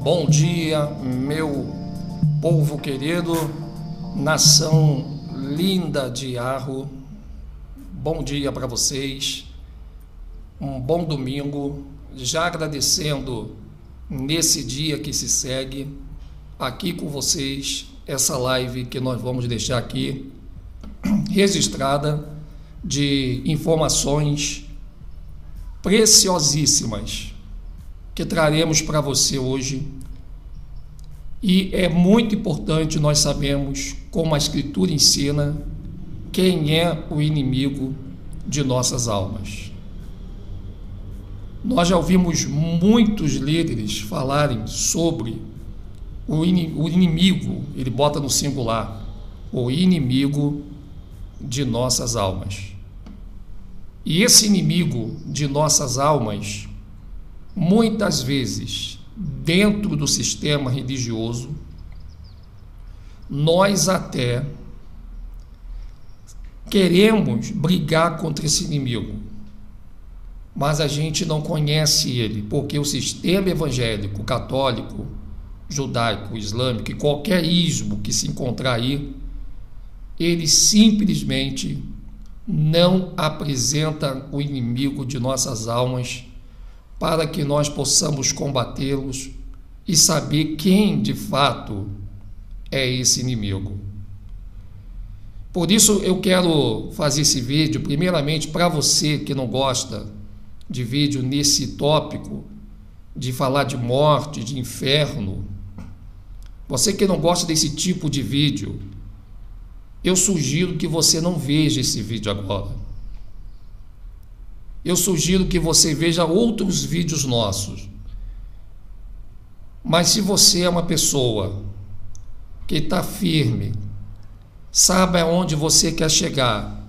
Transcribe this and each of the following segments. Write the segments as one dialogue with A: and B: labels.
A: Bom dia, meu povo querido, nação linda de Arro. Bom dia para vocês, um bom domingo. Já agradecendo nesse dia que se segue aqui com vocês essa live que nós vamos deixar aqui registrada de informações preciosíssimas que traremos para você hoje. E é muito importante nós sabermos, como a Escritura ensina, quem é o inimigo de nossas almas. Nós já ouvimos muitos líderes falarem sobre o inimigo, ele bota no singular, o inimigo de nossas almas. E esse inimigo de nossas almas, muitas vezes, dentro do sistema religioso, nós até queremos brigar contra esse inimigo, mas a gente não conhece ele, porque o sistema evangélico, católico, judaico, islâmico e qualquer ismo que se encontrar aí, ele simplesmente não apresenta o inimigo de nossas almas para que nós possamos combatê-los e saber quem de fato é esse inimigo. Por isso eu quero fazer esse vídeo primeiramente para você que não gosta de vídeo nesse tópico de falar de morte, de inferno. Você que não gosta desse tipo de vídeo, eu sugiro que você não veja esse vídeo agora. Eu sugiro que você veja outros vídeos nossos. Mas se você é uma pessoa que está firme, sabe aonde você quer chegar,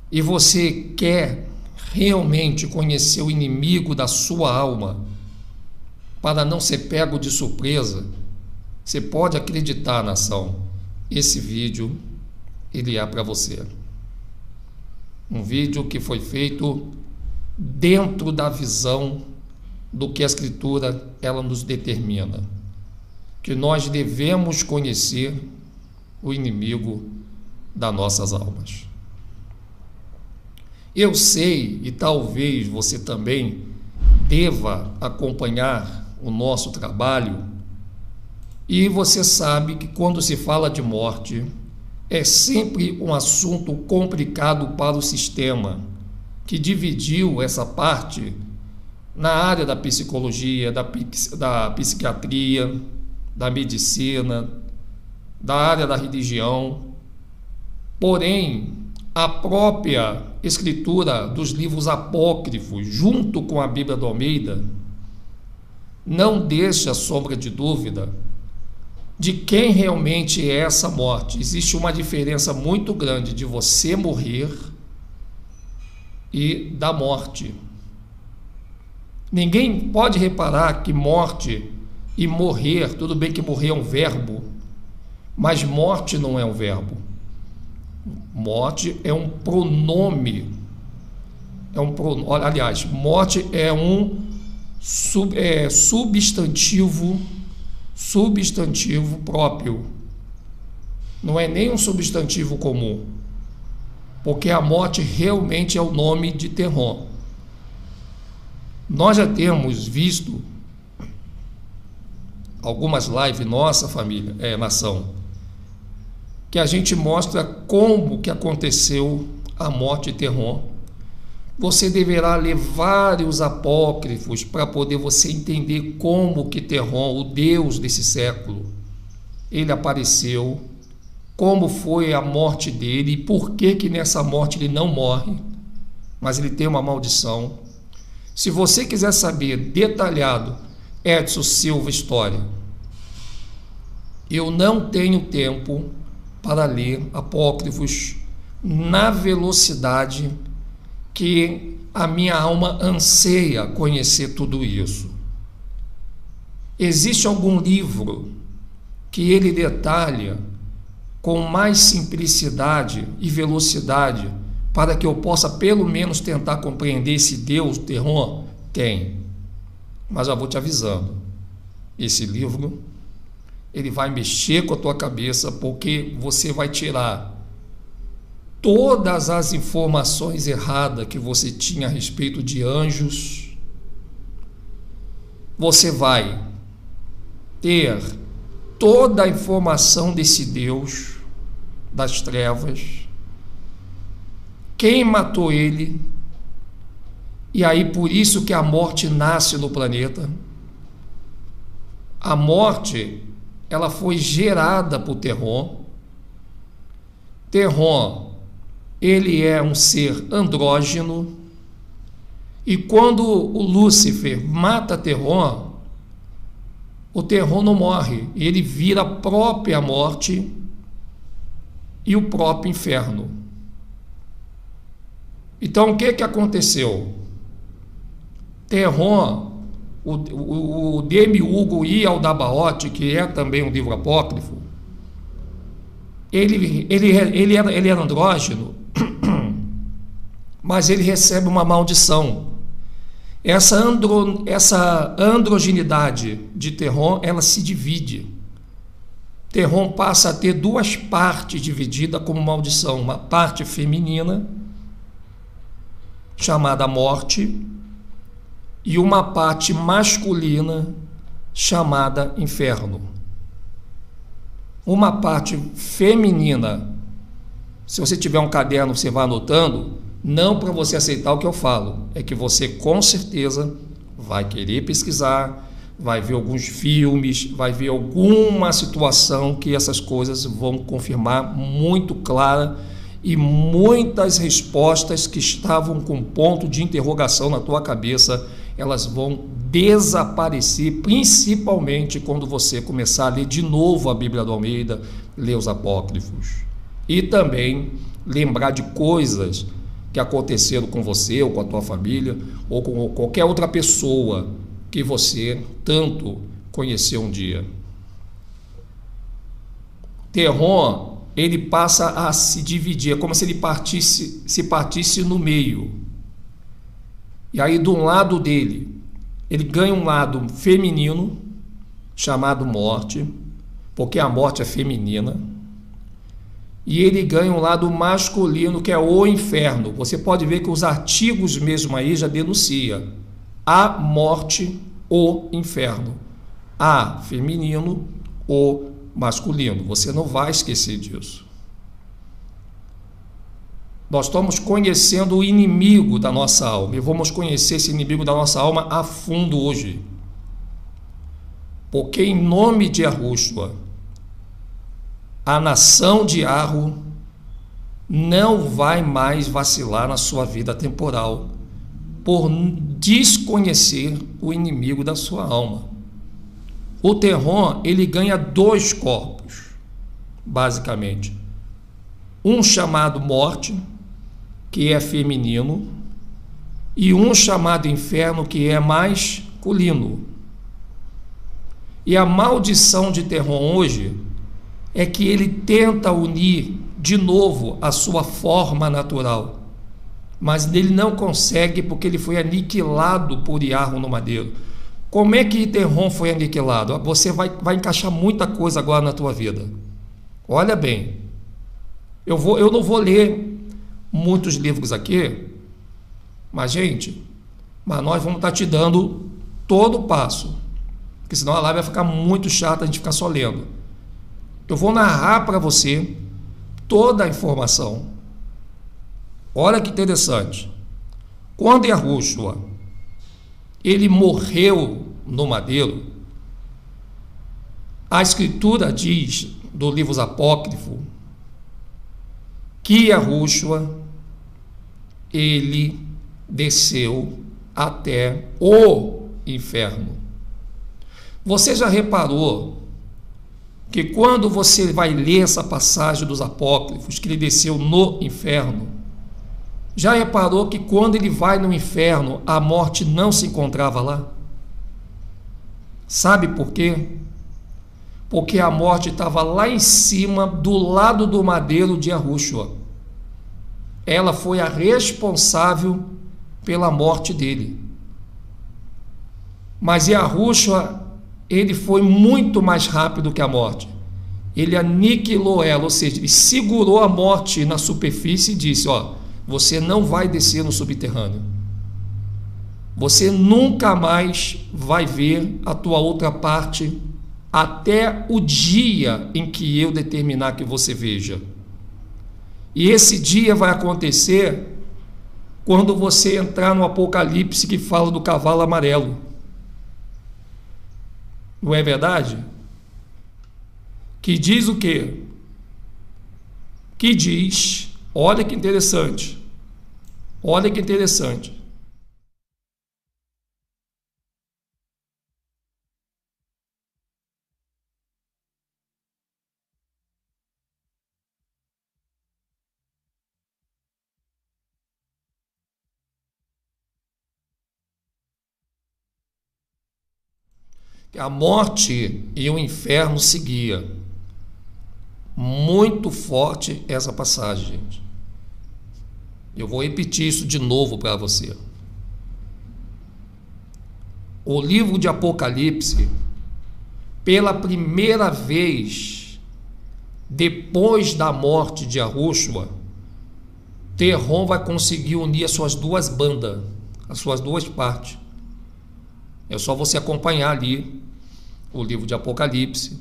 A: e você quer realmente conhecer o inimigo da sua alma, para não ser pego de surpresa, você pode acreditar, nação, esse vídeo, ele é para você. Um vídeo que foi feito dentro da visão do que a Escritura ela nos determina, que nós devemos conhecer o inimigo das nossas almas. Eu sei, e talvez você também deva acompanhar o nosso trabalho, e você sabe que quando se fala de morte, é sempre um assunto complicado para o sistema, que dividiu essa parte na área da psicologia, da psiquiatria, da medicina, da área da religião. Porém, a própria escritura dos livros apócrifos, junto com a Bíblia do Almeida, não deixa sombra de dúvida de quem realmente é essa morte. Existe uma diferença muito grande de você morrer e da morte. Ninguém pode reparar que morte e morrer, tudo bem que morrer é um verbo, mas morte não é um verbo. Morte é um pronome. Aliás, morte é um substantivo próprio. Não é nem um substantivo comum, porque a morte realmente é o nome de terror. Nós já temos visto algumas lives, nossa família, nação, que a gente mostra como que aconteceu a morte de terror. Você deverá ler vários apócrifos para poder você entender como que Terron, o Deus desse século, ele apareceu, como foi a morte dele e por que que nessa morte ele não morre, mas ele tem uma maldição. Se você quiser saber detalhado, Edson Silva História, eu não tenho tempo para ler apócrifos na velocidade que a minha alma anseia conhecer tudo isso. Existe algum livro que ele detalha com mais simplicidade e velocidade para que eu possa pelo menos tentar compreender esse Deus terror? Tem, mas já vou te avisando, esse livro, ele vai mexer com a tua cabeça, porque você vai tirar todas as informações erradas que você tinha a respeito de anjos. Você vai ter toda a informação desse Deus das trevas, quem matou ele, e aí por isso que a morte nasce no planeta. A morte, ela foi gerada por Terron. Terron, ele é um ser andrógeno, e quando o Lúcifer mata Terron, o Terron não morre, ele vira a própria morte e o próprio inferno. Então o que aconteceu? Terron, o Demiurgo Yaldabaoth, que é também um livro apócrifo, ele era andrógeno, mas ele recebe uma maldição. Essa androgenidade de Terron, ela se divide. Terron passa a ter duas partes divididas como maldição. Uma parte feminina, chamada morte, e uma parte masculina, chamada inferno. Uma parte feminina, se você tiver um caderno, você vai anotando, não para você aceitar o que eu falo, é que você com certeza vai querer pesquisar, vai ver alguns filmes, vai ver alguma situação que essas coisas vão confirmar muito clara, e muitas respostas que estavam com ponto de interrogação na tua cabeça, elas vão desaparecer, principalmente quando você começar a ler de novo a Bíblia do Almeida, ler os apócrifos, e também lembrar de coisas que aconteceram com você, ou com a tua família, ou com qualquer outra pessoa que você tanto conheceu um dia. Terron, ele passa a se dividir, é como se ele partisse no meio. E aí, de um lado dele, ele ganha um lado feminino, chamado morte, porque a morte é feminina, e ele ganha um lado masculino, que é o inferno. Você pode ver que os artigos mesmo aí já denunciam a morte, o inferno, a feminino, o masculino. Você não vai esquecer disso. Nós estamos conhecendo o inimigo da nossa alma, e vamos conhecer esse inimigo da nossa alma a fundo hoje, porque em nome de Yahushua, a nação de Arro não vai mais vacilar na sua vida temporal por desconhecer o inimigo da sua alma. O Terron, ele ganha dois corpos, basicamente. Um chamado morte, que é feminino, e um chamado inferno, que é masculino. E a maldição de Terron hoje é que ele tenta unir de novo a sua forma natural, mas ele não consegue, porque ele foi aniquilado por Yarro no madeiro. Como é que Terron foi aniquilado? Você vai encaixar muita coisa agora na tua vida. Olha bem, eu não vou ler muitos livros aqui, mas nós vamos estar te dando todo o passo, porque senão a live vai ficar muito chata a gente ficar só lendo. Eu vou narrar para você toda a informação. Olha que interessante. Quando Yahushua, ele morreu no madeiro, a escritura diz, do livro apócrifo, que Yahushua, ele desceu até o inferno. Você já reparou que quando você vai ler essa passagem dos apócrifos, que ele desceu no inferno, já reparou que quando ele vai no inferno, a morte não se encontrava lá? Sabe por quê? Porque a morte estava lá em cima, do lado do madeiro de Yahushua. Ela foi a responsável pela morte dele. Mas Yahushua, ele foi muito mais rápido que a morte. Ele aniquilou ela, ou seja, ele segurou a morte na superfície e disse: ó, você não vai descer no subterrâneo. Você nunca mais vai ver a tua outra parte até o dia em que eu determinar que você veja. E esse dia vai acontecer quando você entrar no Apocalipse que fala do cavalo amarelo. Não é verdade? Que diz o quê? Que diz, olha que interessante, olha que interessante. A morte e o inferno seguia. Muito forte essa passagem, gente. Eu vou repetir isso de novo para você. O livro de Apocalipse, pela primeira vez, depois da morte de Yahushua, Terron vai conseguir unir as suas duas bandas, as suas duas partes. É só você acompanhar ali o livro de Apocalipse,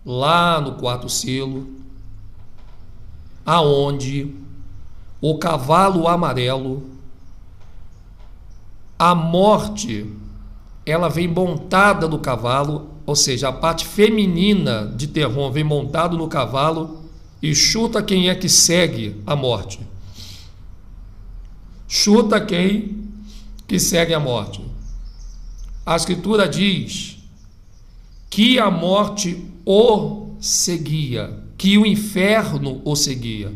A: lá no quarto selo, aonde o cavalo amarelo, a morte, ela vem montada no cavalo, ou seja, a parte feminina de Terron vem montado no cavalo e chuta quem é que segue a morte. Chuta quem que segue a morte. A Escritura diz que a morte o seguia, que o inferno o seguia.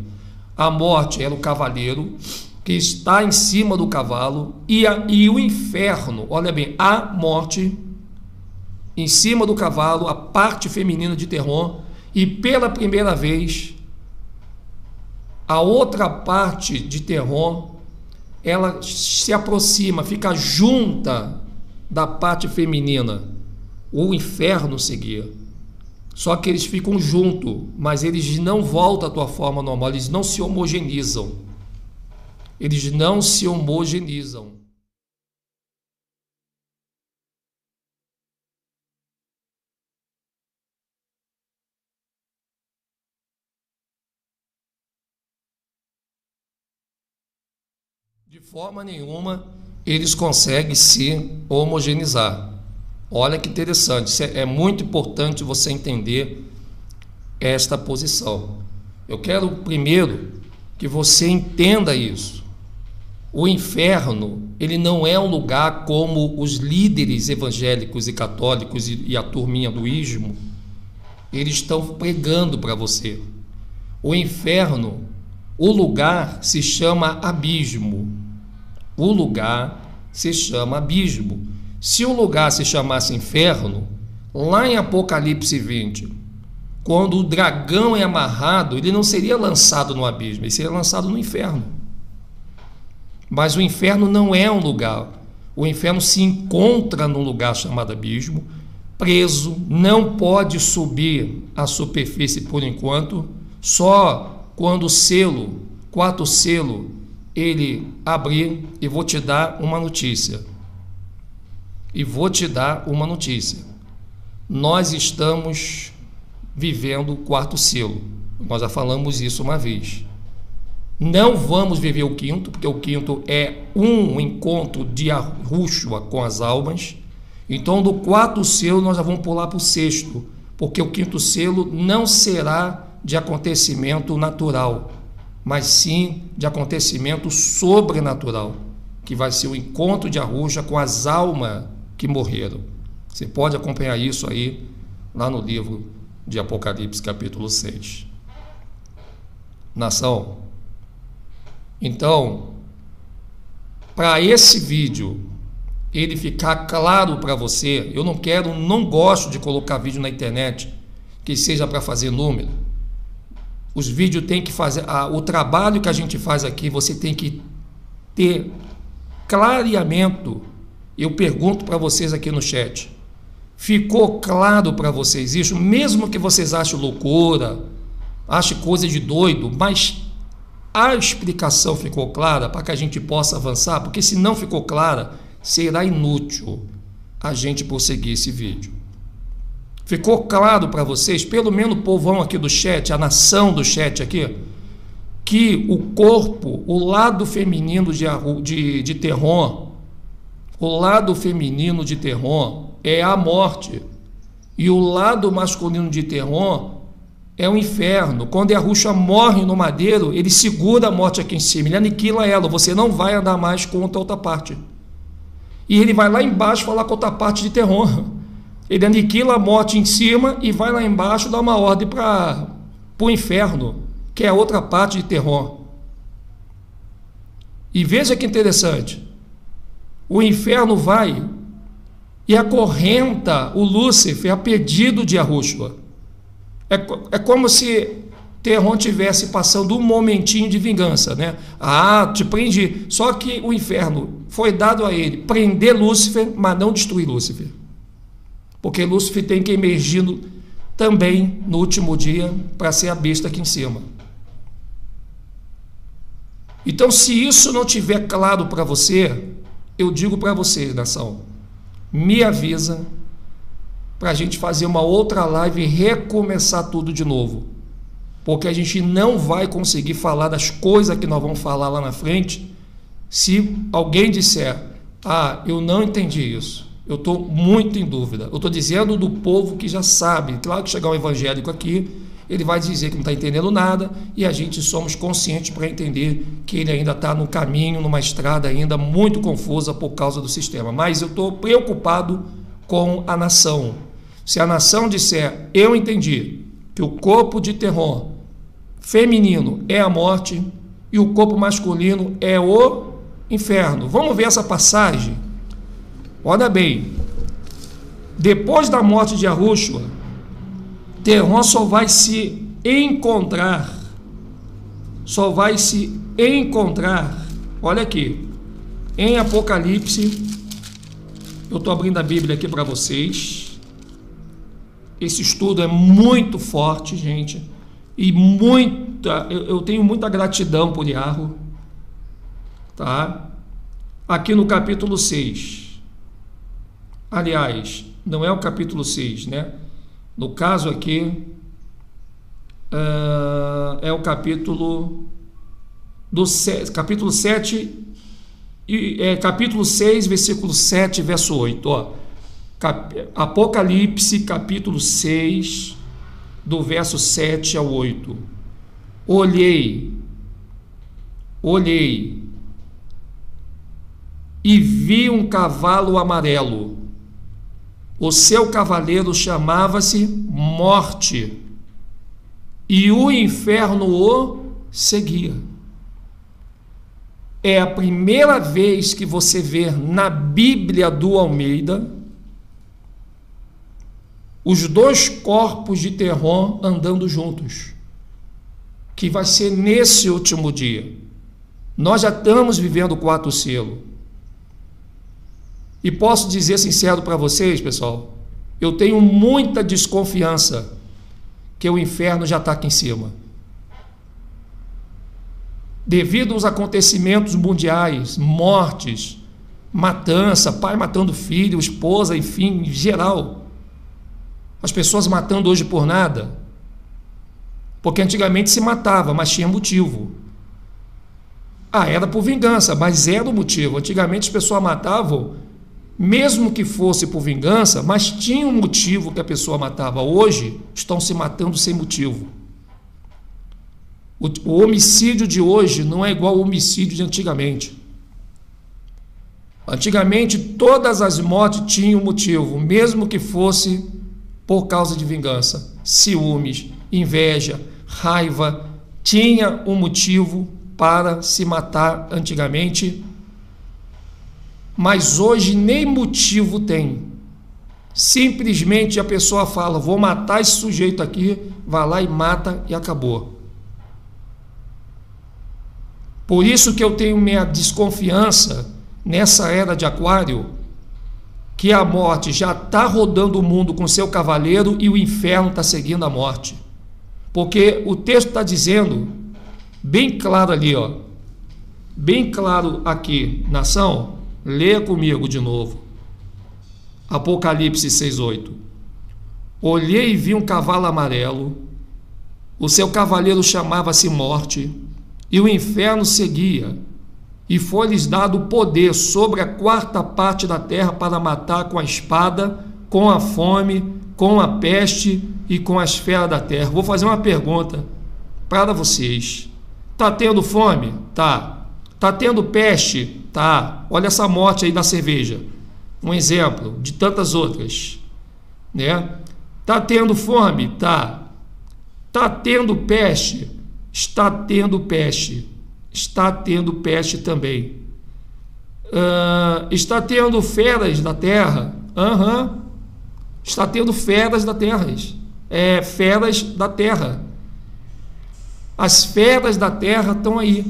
A: A morte era o cavaleiro que está em cima do cavalo e o inferno, olha bem, a morte em cima do cavalo, a parte feminina de Terron, e pela primeira vez a outra parte de Terron, ela se aproxima, fica junta da parte feminina. O inferno seguia. Só que eles ficam juntos, mas eles não voltam à tua forma normal, eles não se homogeneizam. Eles não se homogeneizam. De forma nenhuma eles conseguem se homogeneizar. Olha que interessante, é muito importante você entender esta posição. Eu quero primeiro que você entenda isso. O inferno, ele não é um lugar como os líderes evangélicos e católicos e a turminha do ismo, eles estão pregando para você. O inferno, o lugar se chama abismo. O lugar se chama abismo. Se o lugar se chamasse inferno, lá em Apocalipse 20, quando o dragão é amarrado, ele não seria lançado no abismo, ele seria lançado no inferno. Mas o inferno não é um lugar. O inferno se encontra num lugar chamado abismo, preso, não pode subir à superfície por enquanto, só quando o selo, quarto selo, ele abrir. E vou te dar uma notícia. Nós estamos vivendo o quarto selo. Nós já falamos isso uma vez. Não vamos viver o quinto, porque o quinto é um encontro de Yahushua com as almas. Então, do quarto selo, nós já vamos pular para o sexto, porque o quinto selo não será de acontecimento natural, mas sim de acontecimento sobrenatural, que vai ser o encontro de Yahushua com as almas que morreram. Você pode acompanhar isso aí lá no livro de Apocalipse, capítulo 6. Nação, então, para esse vídeo ele ficar claro para você, eu não gosto de colocar vídeo na internet que seja para fazer número. Os vídeos tem que fazer, o trabalho que a gente faz aqui, você tem que ter clareamento. Eu pergunto para vocês aqui no chat, Ficou claro para vocês isso? Mesmo que vocês achem loucura, achem coisa de doido, mas a explicação ficou clara para que a gente possa avançar? Porque se não ficou clara, será inútil a gente prosseguir esse vídeo. Ficou claro para vocês, pelo menos o povão aqui do chat, a nação do chat aqui, que o corpo, o lado feminino de Terron, o lado feminino de Terron é a morte, e o lado masculino de Terron é o inferno. Quando Yahushua morre no madeiro, ele segura a morte aqui em cima, ele aniquila ela, você não vai andar mais contra a outra parte. E ele vai lá embaixo falar com a outra parte de Terron. Ele aniquila a morte em cima e vai lá embaixo dar uma ordem para o inferno, que é a outra parte de Terron. E veja que interessante, o inferno vai e acorrenta o Lúcifer a pedido de Yahushua. É como se Terron tivesse passando um momentinho de vingança, né? Ah, te prendi. Só que o inferno foi dado a ele prender Lúcifer, mas não destruir Lúcifer. Porque Lúcifer tem que emergir também no último dia para ser a besta aqui em cima. Então, se isso não tiver claro para você, eu digo para você, nação, me avisa para a gente fazer uma outra live e recomeçar tudo de novo. Porque a gente não vai conseguir falar das coisas que nós vamos falar lá na frente se alguém disser, ah, eu não entendi isso, eu estou muito em dúvida. Eu estou dizendo do povo que já sabe. Claro que chegar um evangélico aqui, ele vai dizer que não está entendendo nada, e a gente somos conscientes para entender que ele ainda está no caminho, numa estrada ainda muito confusa por causa do sistema. Mas eu estou preocupado com a nação. Se a nação disser, eu entendi que o corpo de Terron feminino é a morte e o corpo masculino é o inferno. Vamos ver essa passagem? Olha bem, depois da morte de Yahushua, Terron só vai se encontrar, olha aqui, em Apocalipse, eu estou abrindo a Bíblia aqui para vocês, esse estudo é muito forte, gente, e eu tenho muita gratidão por Yahu, tá? Aqui no capítulo 6, aliás, não é o capítulo 6, né? No caso aqui, é o capítulo 7, capítulo 6, versículo 7, verso 8. Ó. Apocalipse, capítulo 6, do verso 7 ao 8. Olhei, e vi um cavalo amarelo. O seu cavaleiro chamava-se Morte, e o inferno o seguia. É a primeira vez que você vê na Bíblia do Almeida os dois corpos de Terron andando juntos, que vai ser nesse último dia. Nós já estamos vivendo o 4º selo. E posso dizer sincero para vocês, pessoal, eu tenho muita desconfiança que o inferno já está aqui em cima. Devido aos acontecimentos mundiais, mortes, matança, pai matando filho, esposa, enfim, em geral. As pessoas matando hoje por nada. Porque antigamente se matava, mas tinha motivo. Ah, era por vingança, mas era o motivo. Antigamente as pessoas matavam mesmo que fosse por vingança, mas tinha um motivo que a pessoa matava. Hoje estão se matando sem motivo. O homicídio de hoje não é igual ao homicídio de antigamente. Antigamente todas as mortes tinham motivo, mesmo que fosse por causa de vingança, ciúmes, inveja, raiva, tinha um motivo para se matar antigamente. Mas hoje nem motivo tem. Simplesmente a pessoa fala, vou matar esse sujeito aqui, vai lá e mata e acabou. Por isso que eu tenho minha desconfiança nessa era de Aquário, que a morte já está rodando o mundo com seu cavaleiro e o inferno está seguindo a morte. Porque o texto está dizendo, bem claro ali, ó, bem claro aqui, nação, leia comigo de novo. Apocalipse 6:8. Olhei e vi um cavalo amarelo, o seu cavaleiro chamava-se Morte, e o inferno seguia, e foi-lhes dado poder sobre a quarta parte da terra para matar com a espada, com a fome, com a peste e com as feras da terra. Vou fazer uma pergunta para vocês. Tá tendo fome? Tá. Tá tendo peste? Tá. Olha essa morte aí da cerveja. Um exemplo de tantas outras, né? Tá tendo fome? Tá. Tá tendo peste? Está tendo peste. Está tendo peste também. Está tendo feras da terra? Está tendo feras da terra. Feras da terra. As feras da terra estão aí.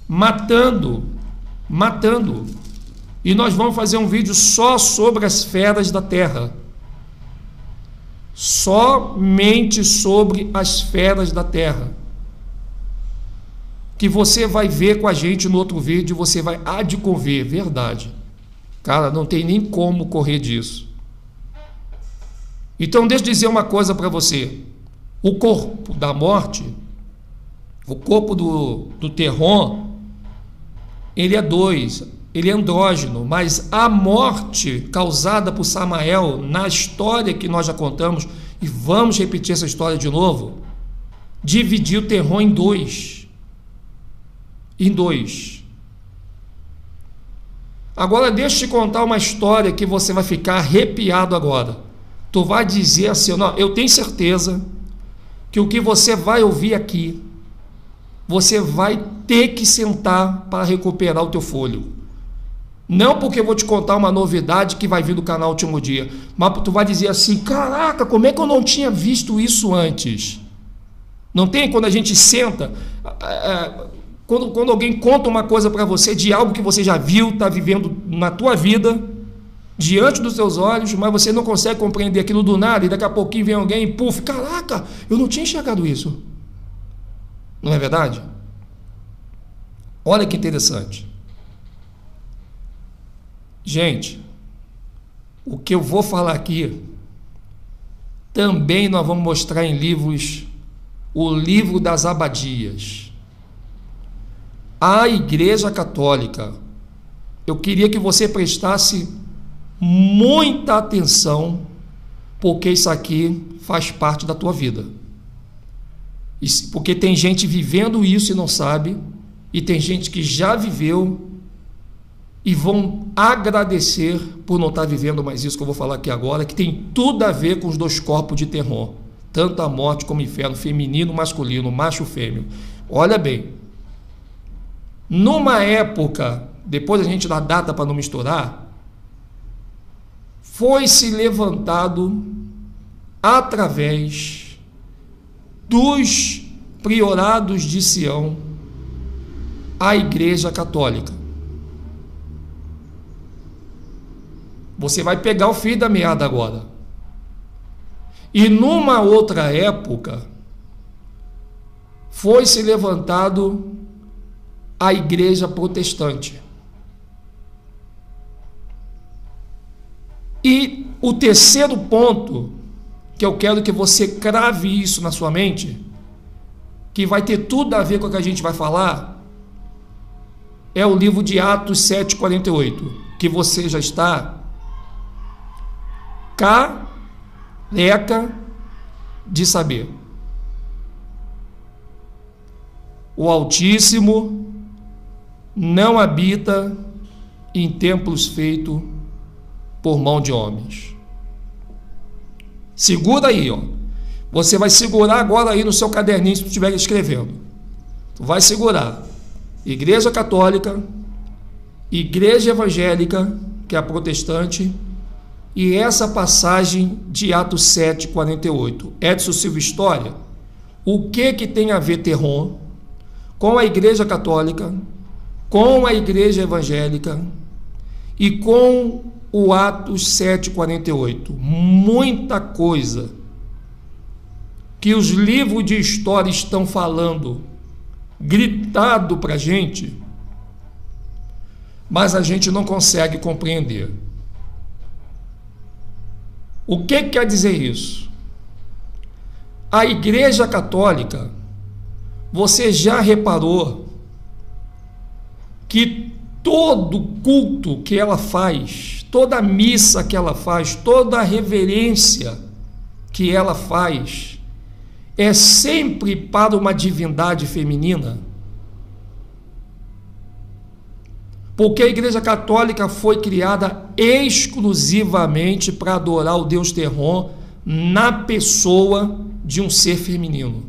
A: Matando. E nós vamos fazer um vídeo só sobre as feras da terra. Somente sobre as feras da terra. Que você vai ver com a gente no outro vídeo, você vai adconver, verdade. Cara, não tem nem como correr disso. Então, deixa eu dizer uma coisa para você. O corpo da morte, o corpo do terror, ele é dois, ele é andrógeno, mas a morte causada por Samael, na história que nós já contamos, e vamos repetir essa história de novo, dividiu o terror em dois. Agora deixa eu te contar uma história que você vai ficar arrepiado agora. Tu vai dizer assim, não, eu tenho certeza que o que você vai ouvir aqui, você vai ter que sentar para recuperar o teu fôlego. Não porque eu vou te contar uma novidade que vai vir do canal Último Dia, mas tu vai dizer assim, caraca, como é que eu não tinha visto isso antes? Não tem? Quando a gente senta... Quando alguém conta uma coisa para você de algo que você já viu, está vivendo na tua vida, diante dos seus olhos, mas você não consegue compreender aquilo do nada, e daqui a pouquinho vem alguém e puf, caraca, eu não tinha enxergado isso. Não é verdade? Olha que interessante. Gente, o que eu vou falar aqui, também nós vamos mostrar em livros, o livro das abadias. A Igreja Católica, eu queria que você prestasse muita atenção, porque isso aqui faz parte da tua vida. Porque tem gente vivendo isso e não sabe, e tem gente que já viveu e vão agradecer por não estar vivendo mais isso que eu vou falar aqui agora, que tem tudo a ver com os dois corpos de terror, tanto a morte como o inferno, feminino, masculino, macho, fêmeo. Olha bem. Numa época, depois a gente dá data para não misturar, foi se levantado através dos priorados de Sião a Igreja Católica. Você vai pegar o fio da meada agora. E numa outra época, foi se levantado a Igreja Protestante. E o terceiro ponto, que eu quero que você crave isso na sua mente, que vai ter tudo a ver com o que a gente vai falar, é o livro de Atos 7:48, que você já está careca de saber. O Altíssimo não habita em templos feitos por mão de homens. Segura aí, ó. Você vai segurar agora aí no seu caderninho, se tu estiver escrevendo. Tu vai segurar. Igreja Católica, Igreja Evangélica, que é a protestante, e essa passagem de Atos 7:48. Edson Silva História, o que tem a ver terror com a Igreja Católica, com a Igreja Evangélica e com o Atos 7,48. Muita coisa que os livros de história estão falando, gritado para a gente, mas a gente não consegue compreender. O que quer dizer isso? A Igreja Católica, você já reparou que todo culto que ela faz, toda missa que ela faz, toda reverência que ela faz, é sempre para uma divindade feminina? Porque a Igreja Católica foi criada exclusivamente para adorar o Deus Terron na pessoa de um ser feminino.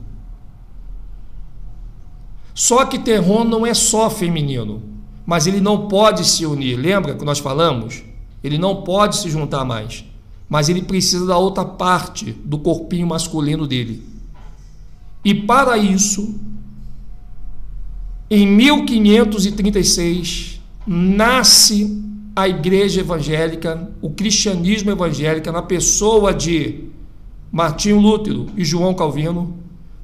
A: Só que Terron não é só feminino, mas ele não pode se unir. Lembra que nós falamos? Ele não pode se juntar mais, mas ele precisa da outra parte do corpinho masculino dele. E para isso, em 1536, nasce a Igreja Evangélica, o cristianismo evangélico, na pessoa de Martinho Lutero e João Calvino,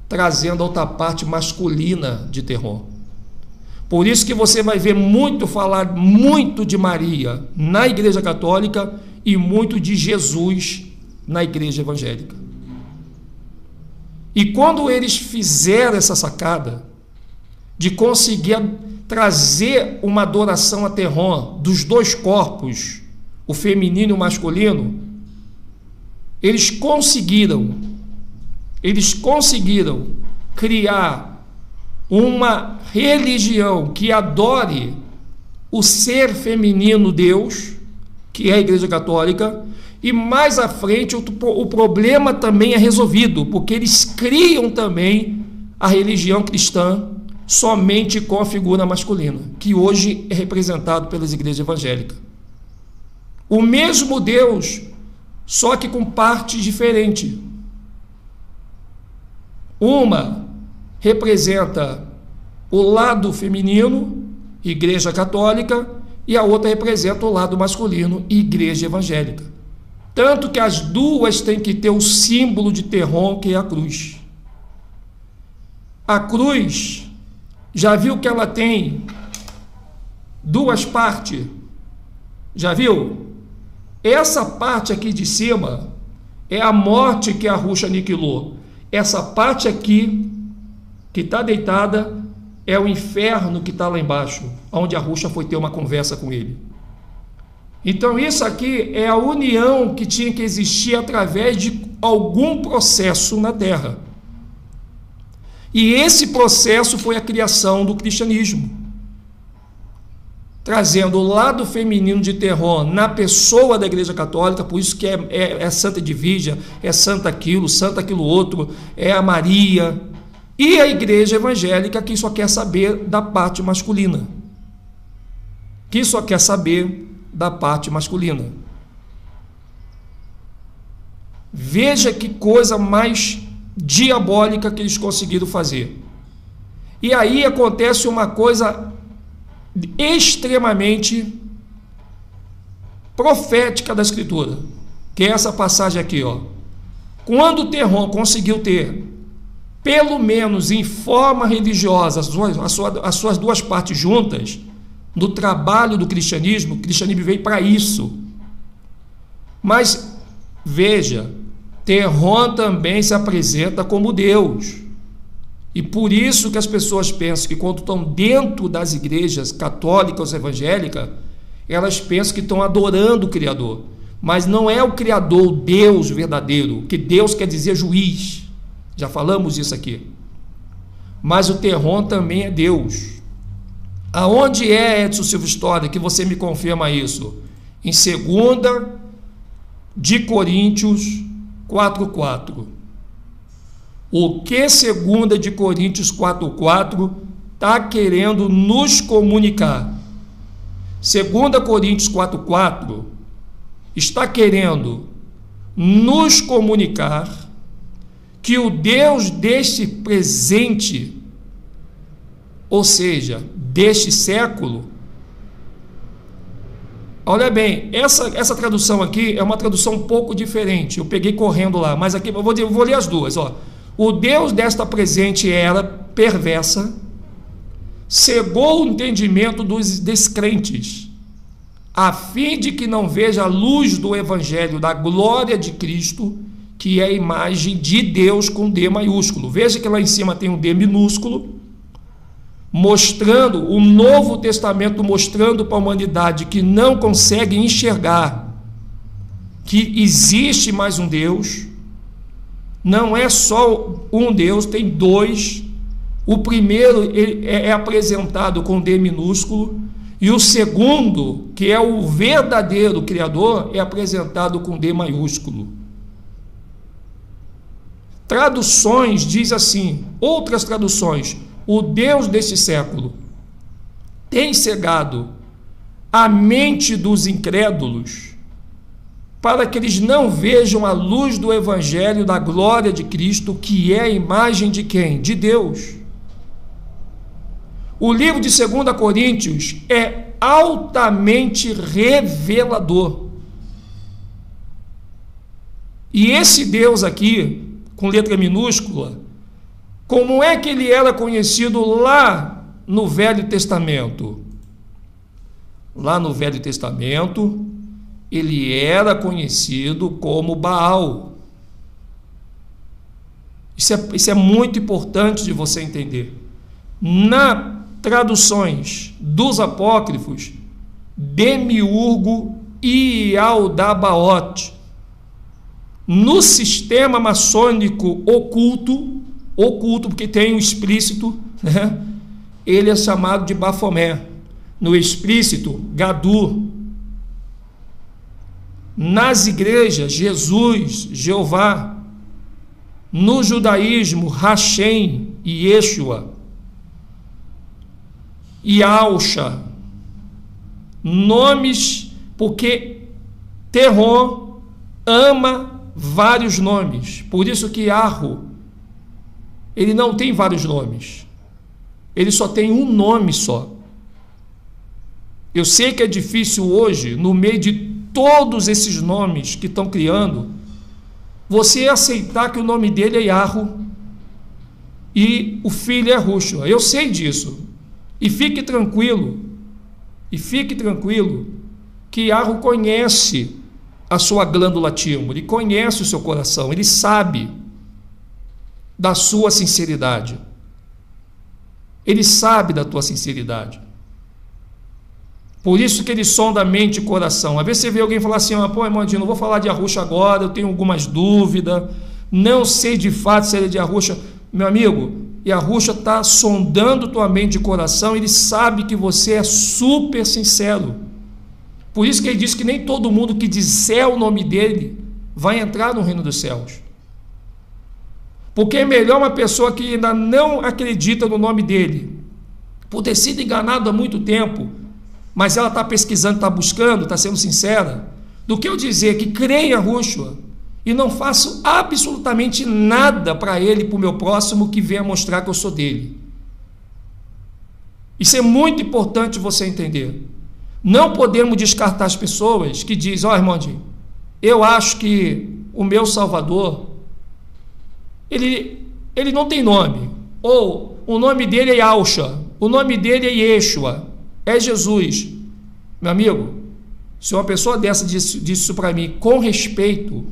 A: trazendo a outra parte masculina de Terron. Por isso que você vai ver falar muito de Maria na Igreja Católica e muito de Jesus na Igreja Evangélica. E quando eles fizeram essa sacada de conseguir trazer uma adoração a Terron dos dois corpos, o feminino e o masculino, eles conseguiram criar uma religião que adore o ser feminino Deus, que é a Igreja Católica, e mais à frente o problema também é resolvido, porque eles criam também a religião cristã somente com a figura masculina, que hoje é representado pelas igrejas evangélicas. O mesmo Deus, só que com partes diferentes. Uma representa o lado feminino, Igreja Católica, e a outra representa o lado masculino, Igreja Evangélica. Tanto que as duas têm que ter o símbolo de Terron, que é a cruz. A cruz, já viu que ela tem duas partes? Já viu? Essa parte aqui de cima é a morte que a Ruxa aniquilou. Essa parte aqui, que está deitada, é o inferno que está lá embaixo, onde a Ruxa foi ter uma conversa com ele. Então isso aqui é a união que tinha que existir através de algum processo na Terra. E esse processo foi a criação do cristianismo, trazendo o lado feminino de Terron na pessoa da Igreja Católica. Por isso que é Santa Edvígia, é Santa aquilo outro, é a Maria, e a Igreja Evangélica, que só quer saber da parte masculina, Veja que coisa mais diabólica que eles conseguiram fazer. E aí acontece uma coisa extremamente profética da Escritura, que é essa passagem aqui, ó. Quando Terron conseguiu ter, pelo menos em forma religiosa, as suas duas partes juntas, no trabalho do cristianismo, o cristianismo veio para isso. Mas veja, Terron também se apresenta como Deus. E por isso que as pessoas pensam que quando estão dentro das igrejas católicas ou evangélicas, elas pensam que estão adorando o Criador. Mas não é o Criador, o Deus verdadeiro, que Deus quer dizer juiz. Já falamos isso aqui. Mas o Terron também é Deus. Aonde é, Edson Silva História, que você me confirma isso? Em 2 de Coríntios 4,4. O que 2 de Coríntios 4,4 está querendo nos comunicar? 2 Coríntios 4,4 está querendo nos comunicar que o Deus deste presente, ou seja, deste século, Olha bem, essa tradução aqui é uma tradução um pouco diferente. Eu peguei correndo lá, mas aqui eu vou ler as duas. Ó. O Deus desta presente era perversa, cegou o entendimento dos descrentes, a fim de que não veja a luz do Evangelho da glória de Cristo, que é a imagem de Deus com D maiúsculo. Veja que lá em cima tem um D minúsculo, mostrando o Novo Testamento, mostrando para a humanidade que não consegue enxergar que existe mais um Deus. Não é só um Deus, tem dois. O primeiro é apresentado com D minúsculo, e o segundo, que é o verdadeiro Criador, é apresentado com D maiúsculo. Traduções diz assim, outras traduções: o Deus desse século tem cegado a mente dos incrédulos para que eles não vejam a luz do Evangelho da glória de Cristo, que é a imagem de quem? De Deus. O livro de 2 Coríntios é altamente revelador. E esse Deus aqui, com letra minúscula, como é que ele era conhecido lá no Velho Testamento? Lá no Velho Testamento, ele era conhecido como Baal. Isso é muito importante de você entender. Na traduções dos apócrifos, Demiurgo e Aldabaote. No sistema maçônico oculto, porque tem o explícito, né? Ele é chamado de Bafomé. No explícito, Gadu. Nas igrejas, Jesus, Jeová. No judaísmo, Hashem e Yeshua. E Alcha. Nomes, porque Terron ama vários nomes. Por isso que Arro, ele não tem vários nomes. Ele só tem um nome só. Eu sei que é difícil hoje, no meio de todos esses nomes que estão criando, você aceitar que o nome dele é Yarro e o filho é Rúshua. Eu sei disso. E fique tranquilo, que Yarro conhece a sua glândula timo, ele conhece o seu coração, ele sabe da sua sinceridade. Ele sabe da tua sinceridade. Por isso que ele sonda a mente e coração. Às vezes você vê alguém falar assim, pô, irmãozinho, não vou falar de Arruxa agora, eu tenho algumas dúvidas, não sei de fato se ele é de Arruxa. Meu amigo, e Arruxa está sondando tua mente e coração, ele sabe que você é super sincero. Por isso que ele diz que nem todo mundo que disser o nome dele vai entrar no reino dos céus. Porque é melhor uma pessoa que ainda não acredita no nome dele, por ter sido enganado há muito tempo, mas ela está pesquisando, está buscando, está sendo sincera, do que eu dizer que creio em Arruxa e não faço absolutamente nada para ele e para o meu próximo que venha mostrar que eu sou dele. Isso é muito importante você entender. Não podemos descartar as pessoas que dizem, irmãozinho, eu acho que o meu Salvador, ele não tem nome, ou o nome dele é Alcha, o nome dele é Yeshua, é Jesus. Meu amigo, se uma pessoa dessa disse isso para mim com respeito,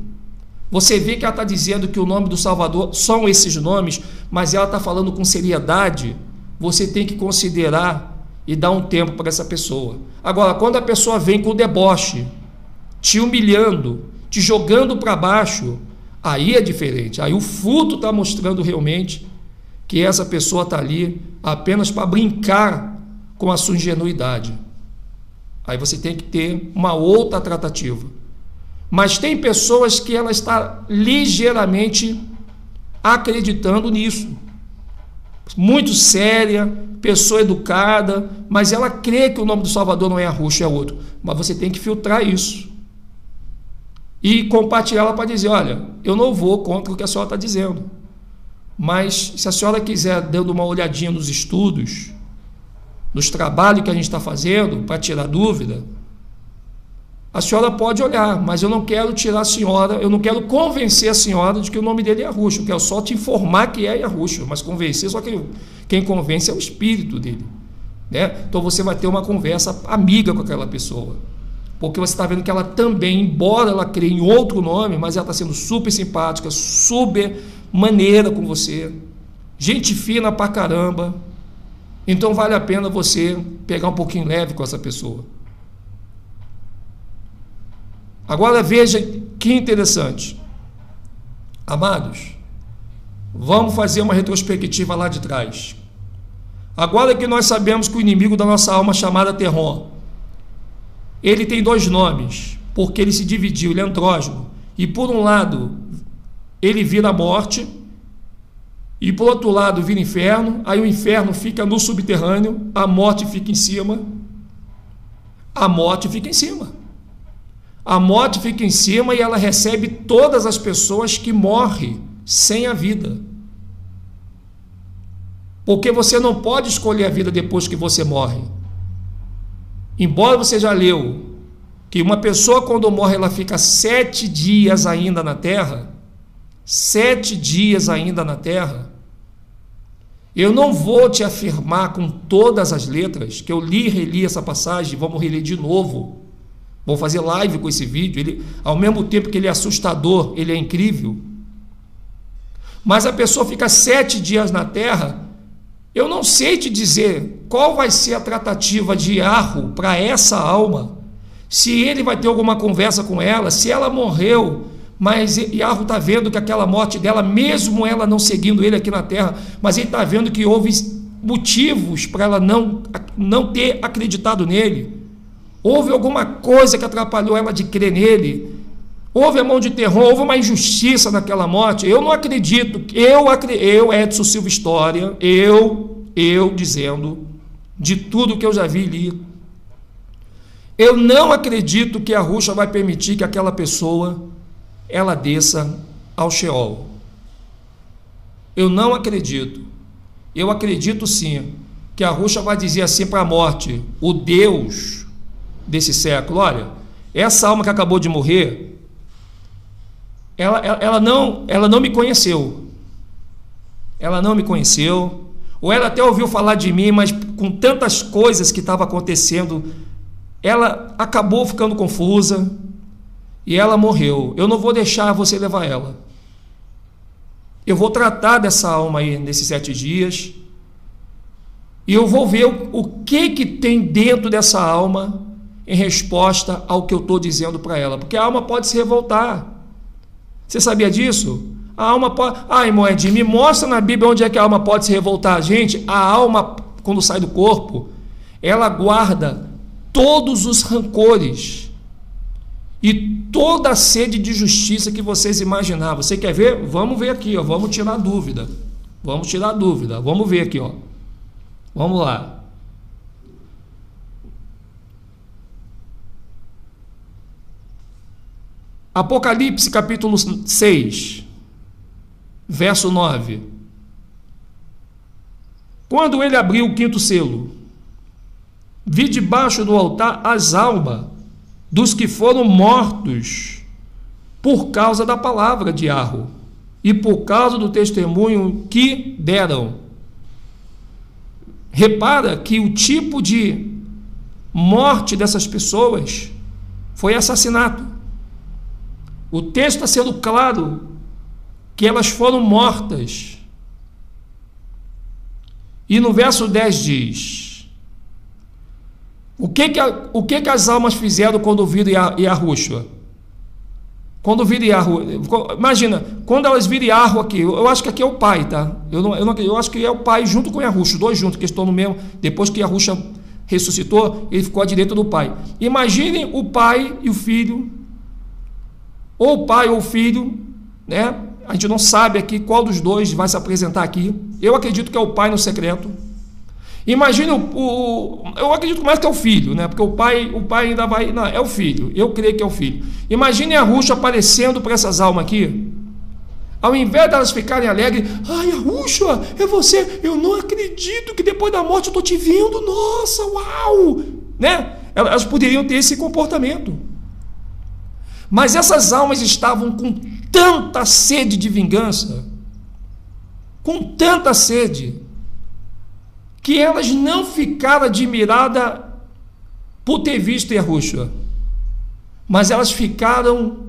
A: você vê que ela está dizendo que o nome do Salvador são esses nomes, mas ela está falando com seriedade, você tem que considerar e dar um tempo para essa pessoa. Agora, quando a pessoa vem com deboche, te humilhando, te jogando para baixo, aí é diferente. Aí o fruto está mostrando realmente que essa pessoa está ali apenas para brincar com a sua ingenuidade. Aí você tem que ter uma outra tratativa. Mas tem pessoas que ela está ligeiramente acreditando nisso. Muito séria, pessoa educada, mas ela crê que o nome do Salvador não é Arruxa, é outro. Mas você tem que filtrar isso e compartilhar ela para dizer, olha, eu não vou contra o que a senhora está dizendo, mas se a senhora quiser dando uma olhadinha nos estudos, nos trabalhos que a gente está fazendo para tirar dúvida, A senhora pode olhar, mas eu não quero tirar a senhora, eu não quero convencer a senhora de que o nome dele é Yahushua, eu quero só te informar que é Yahushua, mas convencer, só que quem convence é o espírito dele, né? Então você vai ter uma conversa amiga com aquela pessoa, porque você está vendo que ela também, embora ela creia em outro nome, mas ela está sendo super simpática, super maneira com você, gente fina pra caramba. Então vale a pena você pegar um pouquinho leve com essa pessoa. Agora veja que interessante. Amados, vamos fazer uma retrospectiva lá de trás. Agora que nós sabemos que o inimigo da nossa alma, chamado Terron, ele tem dois nomes, porque ele se dividiu, ele é andrógeno. E por um lado, ele vira a morte, e por outro lado vira inferno. Aí o inferno fica no subterrâneo, a morte fica em cima. A morte fica em cima. A morte fica em cima e ela recebe todas as pessoas que morrem sem a vida. Porque você não pode escolher a vida depois que você morre. Embora você já leu que uma pessoa quando morre ela fica 7 dias ainda na terra, 7 dias ainda na terra, eu não vou te afirmar com todas as letras, que eu li e reli essa passagem, vamos reler de novo. Vou fazer live com esse vídeo. Ele, ao mesmo tempo que ele é assustador, ele é incrível. Mas a pessoa fica 7 dias na terra. Eu não sei te dizer qual vai ser a tratativa de Yarhu para essa alma. Se ele vai ter alguma conversa com ela, se ela morreu, mas Yarhu está vendo que aquela morte dela, mesmo ela não seguindo ele aqui na terra, mas ele está vendo que houve motivos para ela não ter acreditado nele. Houve alguma coisa que atrapalhou ela de crer nele. Houve a mão de terror, houve uma injustiça naquela morte. Eu não acredito. Eu Edson Silva História, eu dizendo de tudo que eu já vi e li, eu não acredito que Yahushua vai permitir que aquela pessoa ela desça ao Sheol. Eu não acredito. Eu acredito sim que Yahushua vai dizer assim para a morte, o Deus desse século: olha, essa alma que acabou de morrer, ela não me conheceu. Ela não me conheceu, ou ela até ouviu falar de mim, mas com tantas coisas que estavam acontecendo, ela acabou ficando confusa e ela morreu. Eu não vou deixar você levar ela. Eu vou tratar dessa alma aí nesses 7 dias e eu vou ver o que tem dentro dessa alma em resposta ao que eu estou dizendo para ela, porque a alma pode se revoltar. Você sabia disso? A alma pode... irmão Edinho, me mostra na Bíblia onde é que a alma pode se revoltar. Gente, a alma, quando sai do corpo, ela guarda todos os rancores e toda a sede de justiça que vocês imaginavam. Você quer ver? Vamos ver aqui, ó. Vamos tirar dúvida. Vamos tirar dúvida. Vamos ver aqui, ó. Vamos lá. Apocalipse capítulo 6, verso 9. Quando ele abriu o 5º selo, vi debaixo do altar as almas dos que foram mortos por causa da palavra de Yarhu e por causa do testemunho que deram. Repara que o tipo de morte dessas pessoas foi assassinato. O texto está sendo claro que elas foram mortas. E no verso 10 diz: o que as almas fizeram quando viram Yahushua? Quando viram Yarhu, imagina, quando elas viram Yarhu aqui, eu acho que aqui é o pai, tá? Eu acho que é o pai junto com Yahushua, os dois juntos, que estão no mesmo. Depois que Yahushua ressuscitou, ele ficou à direita do pai. Imaginem o pai e o filho, ou o pai ou o filho, né? A gente não sabe aqui qual dos dois vai se apresentar aqui. Eu acredito que é o pai no secreto. Imagine eu acredito mais que é o filho, né? Porque o pai ainda vai... Não, é o filho. Eu creio que é o filho. Imagine Yahushua aparecendo para essas almas aqui. Ao invés delas ficarem alegres, Yahushua, é você. Eu não acredito que depois da morte eu estou te vendo. Nossa, uau! Né? Elas poderiam ter esse comportamento. Mas essas almas estavam com tanta sede de vingança, com tanta sede, que elas não ficaram admiradas por ter visto Yahushua, mas elas ficaram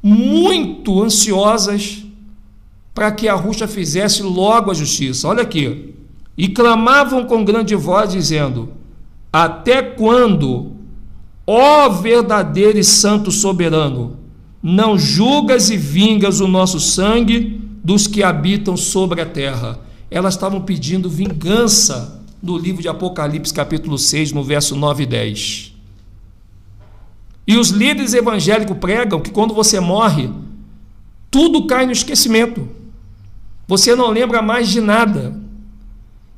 A: muito ansiosas para que Yahushua fizesse logo a justiça. Olha aqui. E clamavam com grande voz, dizendo: até quando, ó verdadeiro e santo soberano, não julgas e vingas o nosso sangue dos que habitam sobre a terra? Elas estavam pedindo vingança no livro de Apocalipse, capítulo 6, no verso 9 e 10. E os líderes evangélicos pregam que quando você morre, tudo cai no esquecimento. Você não lembra mais de nada.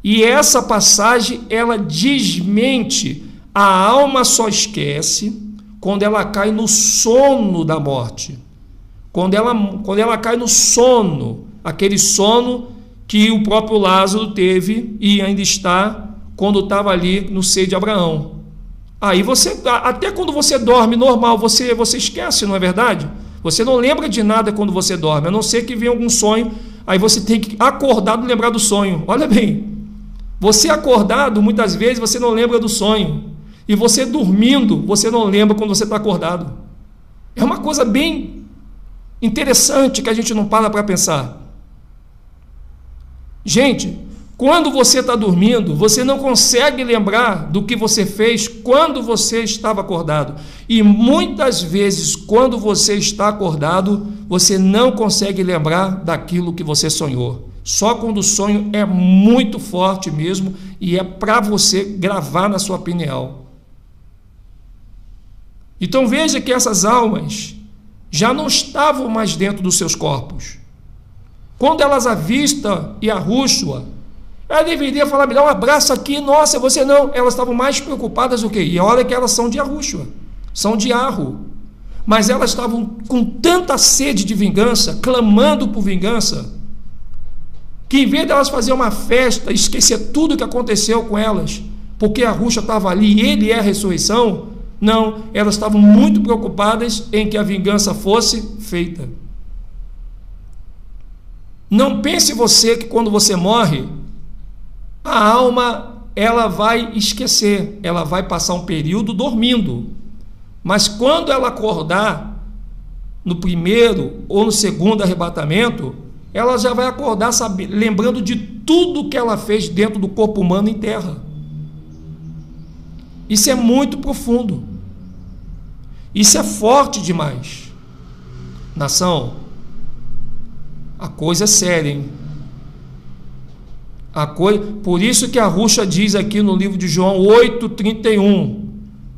A: E essa passagem, ela desmente: a alma só esquece quando ela cai no sono da morte. Quando ela cai no sono, aquele sono que o próprio Lázaro teve e ainda está quando estava ali no seio de Abraão. Aí você, até quando você dorme normal, você esquece, não é verdade? Você não lembra de nada quando você dorme, a não ser que venha algum sonho, aí você tem que acordado lembrar do sonho. Olha bem, você acordado, muitas vezes você não lembra do sonho, e você dormindo, você não lembra quando você está acordado. É uma coisa bem interessante que a gente não para pensar. Gente, quando você está dormindo, você não consegue lembrar do que você fez quando você estava acordado. E muitas vezes, quando você está acordado, você não consegue lembrar daquilo que você sonhou. Só quando o sonho é muito forte mesmo e é para você gravar na sua pineal. Então veja que essas almas já não estavam mais dentro dos seus corpos. Quando elas avistam Yahushua, ela deveria falar: me dá um abraço aqui, nossa, você não. Elas estavam mais preocupadas do que? E olha que elas são de Yahushua, são de Arro. Mas elas estavam com tanta sede de vingança, clamando por vingança, que em vez de elas fazerem uma festa, esquecer tudo o que aconteceu com elas, porque Yahushua estava ali e ele é a ressurreição, não, elas estavam muito preocupadas em que a vingança fosse feita. Não pense você que quando você morre, a alma ela vai esquecer, ela vai passar um período dormindo, mas quando ela acordar no primeiro ou no segundo arrebatamento, ela já vai acordar lembrando de tudo que ela fez dentro do corpo humano em terra. Isso é muito profundo, isso é forte demais. Nação, a coisa é séria, hein? Por isso que Yahushua diz aqui no livro de João 8,31.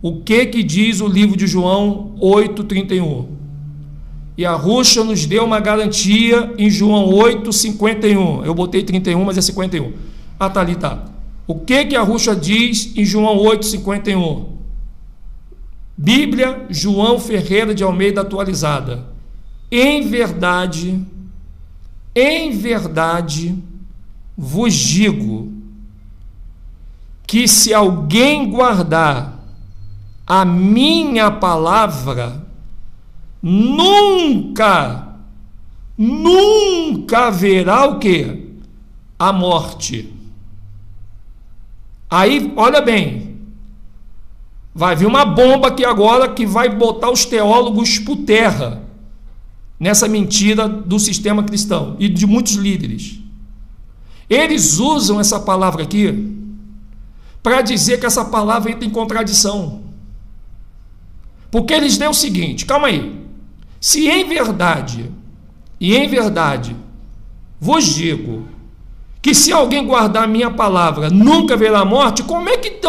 A: O que diz o livro de João 8,31? Yahushua nos deu uma garantia em João 8,51. Eu botei 31, mas é 51. Ah, tá ali, tá. O que Yahushua diz em João 8,51? Bíblia João Ferreira de Almeida atualizada. Em verdade, vos digo que se alguém guardar a minha palavra, nunca haverá o quê? A morte. Aí, olha bem, vai vir uma bomba aqui agora que vai botar os teólogos por terra nessa mentira do sistema cristão e de muitos líderes. Eles usam essa palavra aqui para dizer que essa palavra entra em contradição. Porque eles dão o seguinte: calma aí, se em verdade vos digo que se alguém guardar a minha palavra nunca verá morte, como é que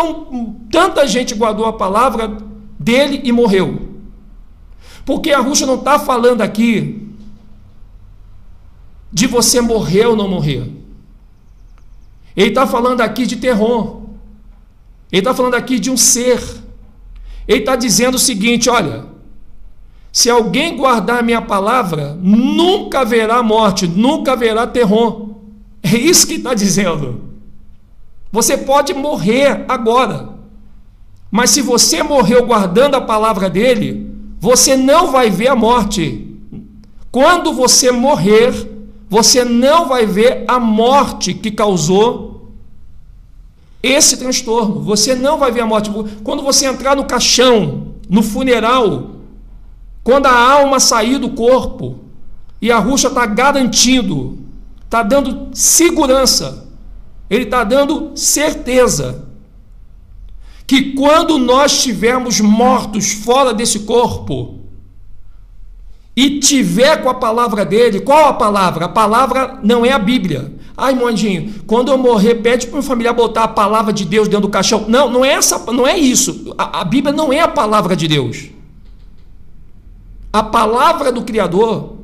A: tanta gente guardou a palavra dele e morreu? Porque Yahushua não está falando aqui de você morrer ou não morrer. Ele está falando aqui de terror. Ele está falando aqui de um ser. Ele está dizendo o seguinte: olha, se alguém guardar a minha palavra, nunca haverá morte, nunca haverá terror. É isso que ele está dizendo. Você pode morrer agora, mas se você morreu guardando a palavra dele, você não vai ver a morte. Quando você morrer, você não vai ver a morte que causou esse transtorno. Você não vai ver a morte. Quando você entrar no caixão, no funeral, quando a alma sair do corpo, e a Arusha está garantindo, está dando segurança, ele está dando certeza, que quando nós estivermos mortos fora desse corpo, e tiver com a palavra dele, qual a palavra? A palavra não é a Bíblia. Ai, Mondinho, quando eu morrer, pede para o meu familiar botar a palavra de Deus dentro do caixão. Não, não é isso. A Bíblia não é a palavra de Deus. A palavra do Criador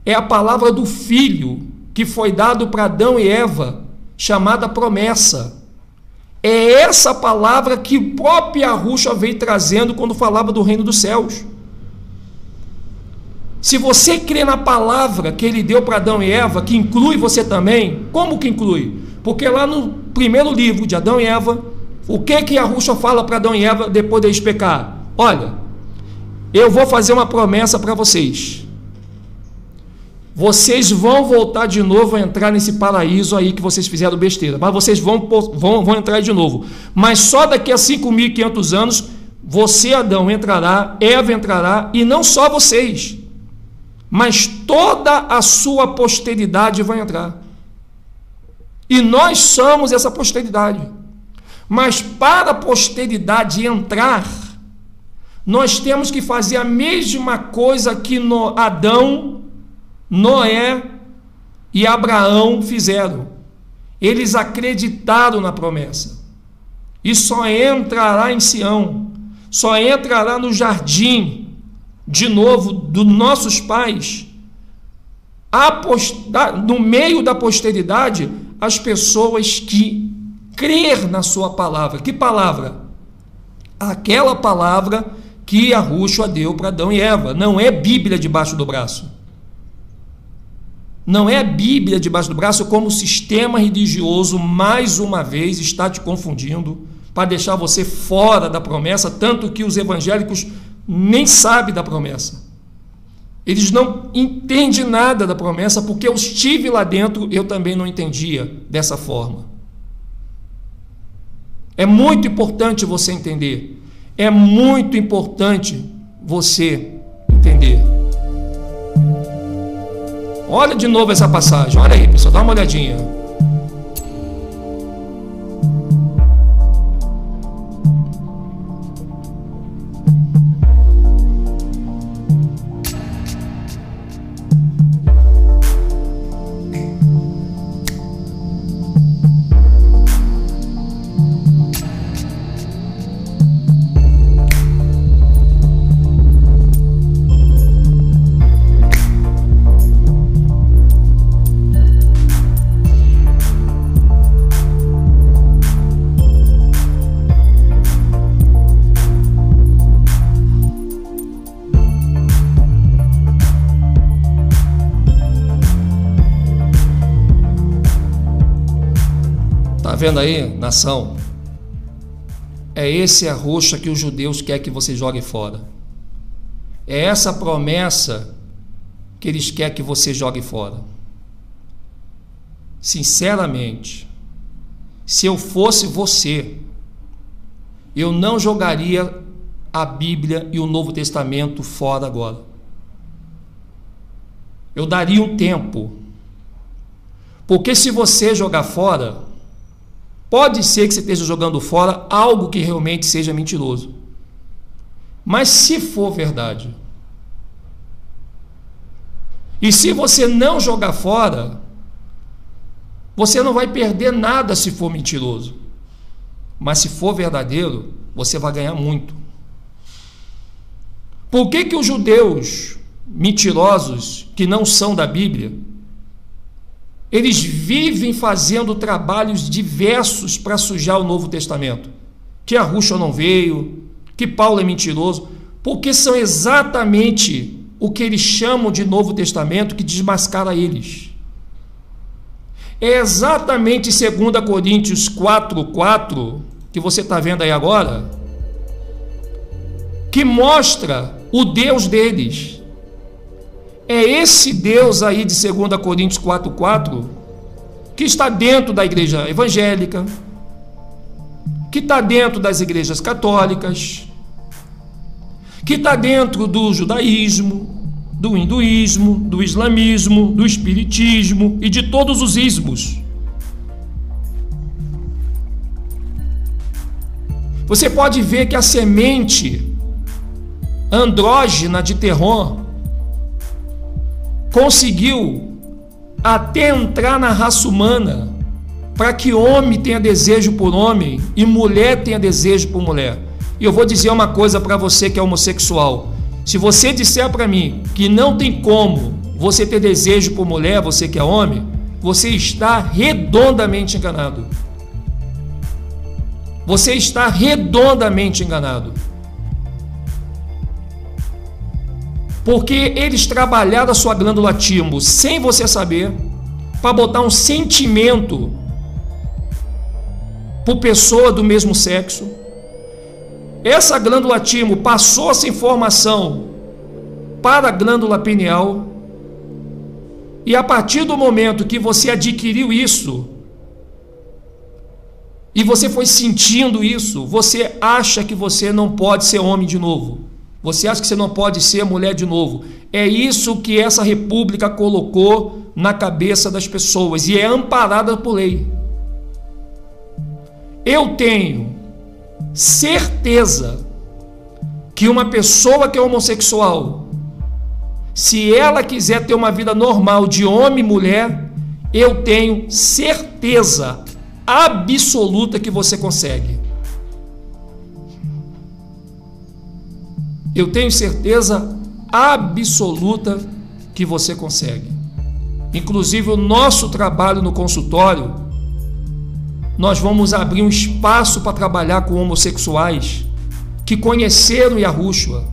A: é a palavra do Filho que foi dado para Adão e Eva, chamada promessa. É essa palavra que o próprio Arusha veio trazendo quando falava do reino dos céus. Se você crê na palavra que ele deu para Adão e Eva, que inclui você também, como que inclui? Porque lá no primeiro livro de Adão e Eva, o que Arusha fala para Adão e Eva depois deles pecar? Olha, eu vou fazer uma promessa para vocês. Vocês vão voltar de novo a entrar nesse paraíso aí que vocês fizeram besteira, mas vocês vão entrar de novo. Mas só daqui a 5.500 anos, você, Adão, entrará, Eva entrará, e não só vocês, mas toda a sua posteridade vai entrar. E nós somos essa posteridade. Mas para a posteridade entrar, nós temos que fazer a mesma coisa que Adão, Noé e Abraão fizeram. Eles acreditaram na promessa. E só entrará em Sião, só entrará no jardim de novo dos nossos pais, no meio da posteridade, as pessoas que crer na sua palavra. Que palavra? Aquela palavra que Arusha deu para Adão e Eva. Não é Bíblia debaixo do braço. Não é Bíblia debaixo do braço, como o sistema religioso mais uma vez está te confundindo para deixar você fora da promessa, tanto que os evangélicos nem sabem da promessa. Eles não entendem nada da promessa, porque eu estive lá dentro, eu também não entendia dessa forma. É muito importante você entender. É muito importante você entender. Olha de novo essa passagem. Olha aí, pessoal, dá uma olhadinha. Vendo aí, nação? É esse Arusha que os judeus querem que você jogue fora. É essa promessa que eles querem que você jogue fora. Sinceramente, se eu fosse você, eu não jogaria a Bíblia e o Novo Testamento fora agora. Eu daria um tempo. Porque se você jogar fora, pode ser que você esteja jogando fora algo que realmente seja mentiroso. Mas se for verdade, e se você não jogar fora, você não vai perder nada se for mentiroso. Mas se for verdadeiro, você vai ganhar muito. Por que os judeus mentirosos, que não são da Bíblia, eles vivem fazendo trabalhos diversos para sujar o Novo Testamento? Que Arusha não veio, que Paulo é mentiroso, porque são exatamente o que eles chamam de Novo Testamento que desmascara eles. É exatamente 2 Coríntios 4:4, que você está vendo aí agora, que mostra o Deus deles. É esse Deus aí de 2 Coríntios 4,4 que está dentro da igreja evangélica, que está dentro das igrejas católicas, que está dentro do judaísmo, do hinduísmo, do islamismo, do espiritismo e de todos os ismos. Você pode ver que a semente andrógena de Terron conseguiu até entrar na raça humana para que homem tenha desejo por homem e mulher tenha desejo por mulher. E eu vou dizer uma coisa para você que é homossexual: se você disser para mim que não tem como você ter desejo por mulher, você que é homem, você está redondamente enganado. Você está redondamente enganado. Porque eles trabalharam a sua glândula timo sem você saber, para botar um sentimento por pessoa do mesmo sexo. Essa glândula timo passou essa informação para a glândula pineal, e a partir do momento que você adquiriu isso, e você foi sentindo isso, você acha que você não pode ser homem de novo. Você acha que você não pode ser mulher de novo. É isso que essa república colocou na cabeça das pessoas e é amparada por lei. Eu tenho certeza que uma pessoa que é homossexual, se ela quiser ter uma vida normal de homem e mulher, eu tenho certeza absoluta que você consegue. Eu tenho certeza absoluta que você consegue. Inclusive, o nosso trabalho no consultório, nós vamos abrir um espaço para trabalhar com homossexuais que conheceram Yahushua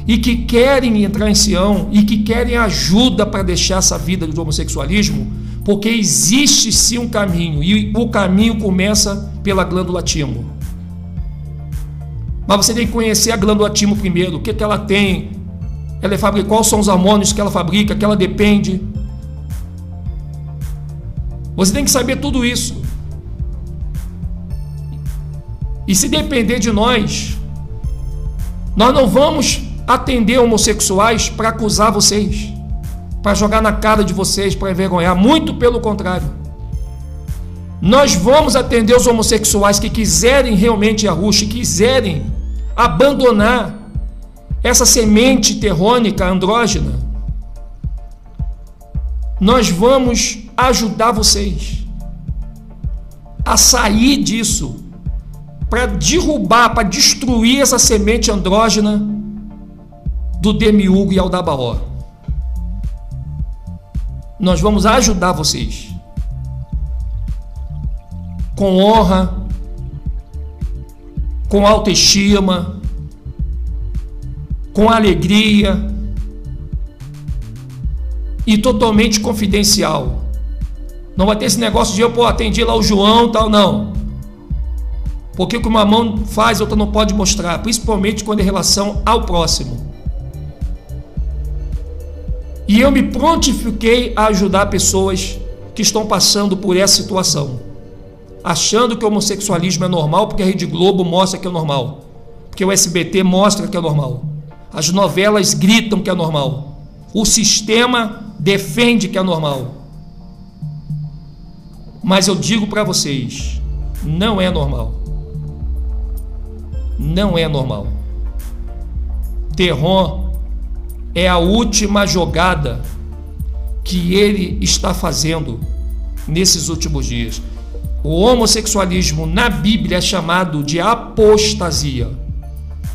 A: e que querem entrar em Sião e que querem ajuda para deixar essa vida do homossexualismo, porque existe sim um caminho, e o caminho começa pela glândula timo. Mas você tem que conhecer a glândula timo primeiro, o que ela tem, ela é fabricada, quais são os hormônios que ela fabrica, que ela depende. Você tem que saber tudo isso. E se depender de nós não vamos atender homossexuais para acusar vocês, para jogar na cara de vocês, para envergonhar. Muito pelo contrário. Nós vamos atender os homossexuais que quiserem realmente Yahushua, quiserem abandonar essa semente terrônica andrógena. Nós vamos ajudar vocês a sair disso, para derrubar, para destruir essa semente andrógena do Demiurgo e Aldabaoth. Nós vamos ajudar vocês com honra, com autoestima, com alegria e totalmente confidencial. Não vai ter esse negócio de eu atendi lá o João, tal, não. Porque o que uma mão faz, outra não pode mostrar, principalmente quando é em relação ao próximo. E eu me prontifiquei a ajudar pessoas que estão passando por essa situação, achando que o homossexualismo é normal porque a Rede Globo mostra que é normal, porque o SBT mostra que é normal, as novelas gritam que é normal, o sistema defende que é normal. Mas eu digo para vocês, não é normal. Não é normal. Terron é a última jogada que ele está fazendo nesses últimos dias. O homossexualismo na Bíblia é chamado de apostasia.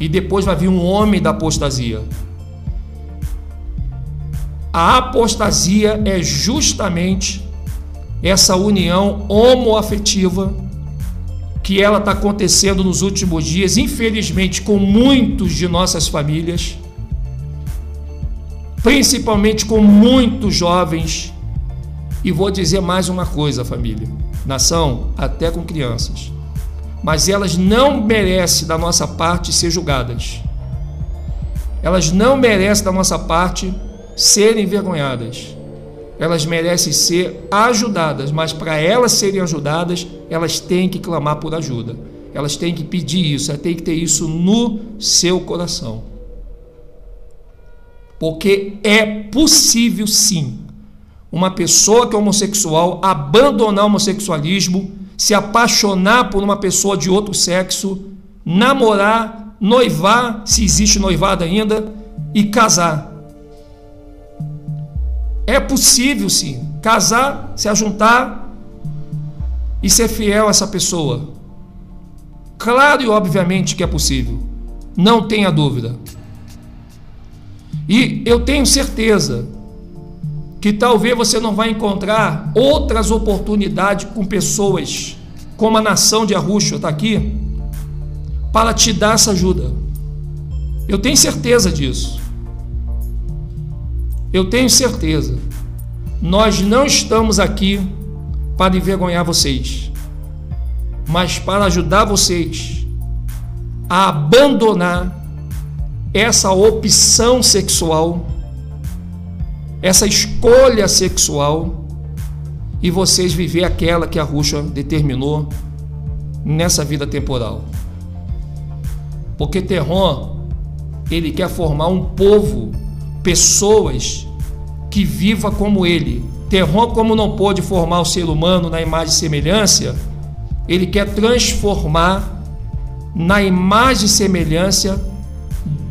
A: E depois vai vir um homem da apostasia. A apostasia é justamente essa união homoafetiva que ela está acontecendo nos últimos dias, infelizmente, com muitos de nossas famílias, principalmente com muitos jovens. E vou dizer mais uma coisa, família, nação, até com crianças, mas elas não merecem da nossa parte ser julgadas. elas não merecem da nossa parte serem envergonhadas. Elas merecem ser ajudadas, mas para elas serem ajudadas, elas têm que clamar por ajuda. Elas têm que pedir isso, elas têm que ter isso no seu coração. Porque é possível sim uma pessoa que é homossexual abandonar o homossexualismo, se apaixonar por uma pessoa de outro sexo, namorar, noivar, se existe noivado ainda, e casar. É possível sim, casar, se ajuntar e ser fiel a essa pessoa. Claro e obviamente que é possível, não tenha dúvida. E eu tenho certeza que talvez você não vai encontrar outras oportunidades com pessoas como a nação de Arusha está aqui para te dar essa ajuda. Eu tenho certeza disso. Eu tenho certeza. Nós não estamos aqui para envergonhar vocês, mas para ajudar vocês a abandonar essa opção sexual, essa escolha sexual, e vocês viver aquela que a Arusha determinou nessa vida temporal. Porque Terron, ele quer formar um povo, pessoas que viva como ele. Terron, como não pôde formar o ser humano na imagem e semelhança, ele quer transformar na imagem e semelhança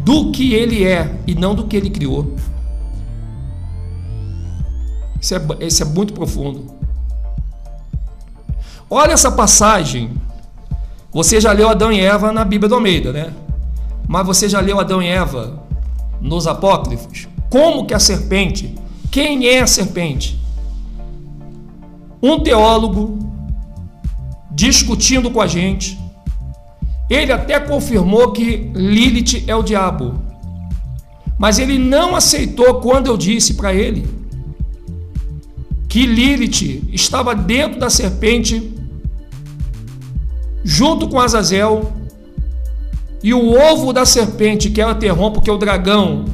A: do que ele é e não do que ele criou. Isso é muito profundo. Olha essa passagem. Você já leu Adão e Eva na Bíblia do Almeida, né? Mas você já leu Adão e Eva nos apócrifos? Como que a serpente, quem é a serpente? Um teólogo discutindo com a gente, ele até confirmou que Lilith é o diabo, mas ele não aceitou quando eu disse para ele que Lilith estava dentro da serpente junto com Azazel, e o ovo da serpente, que era Terron, porque o dragão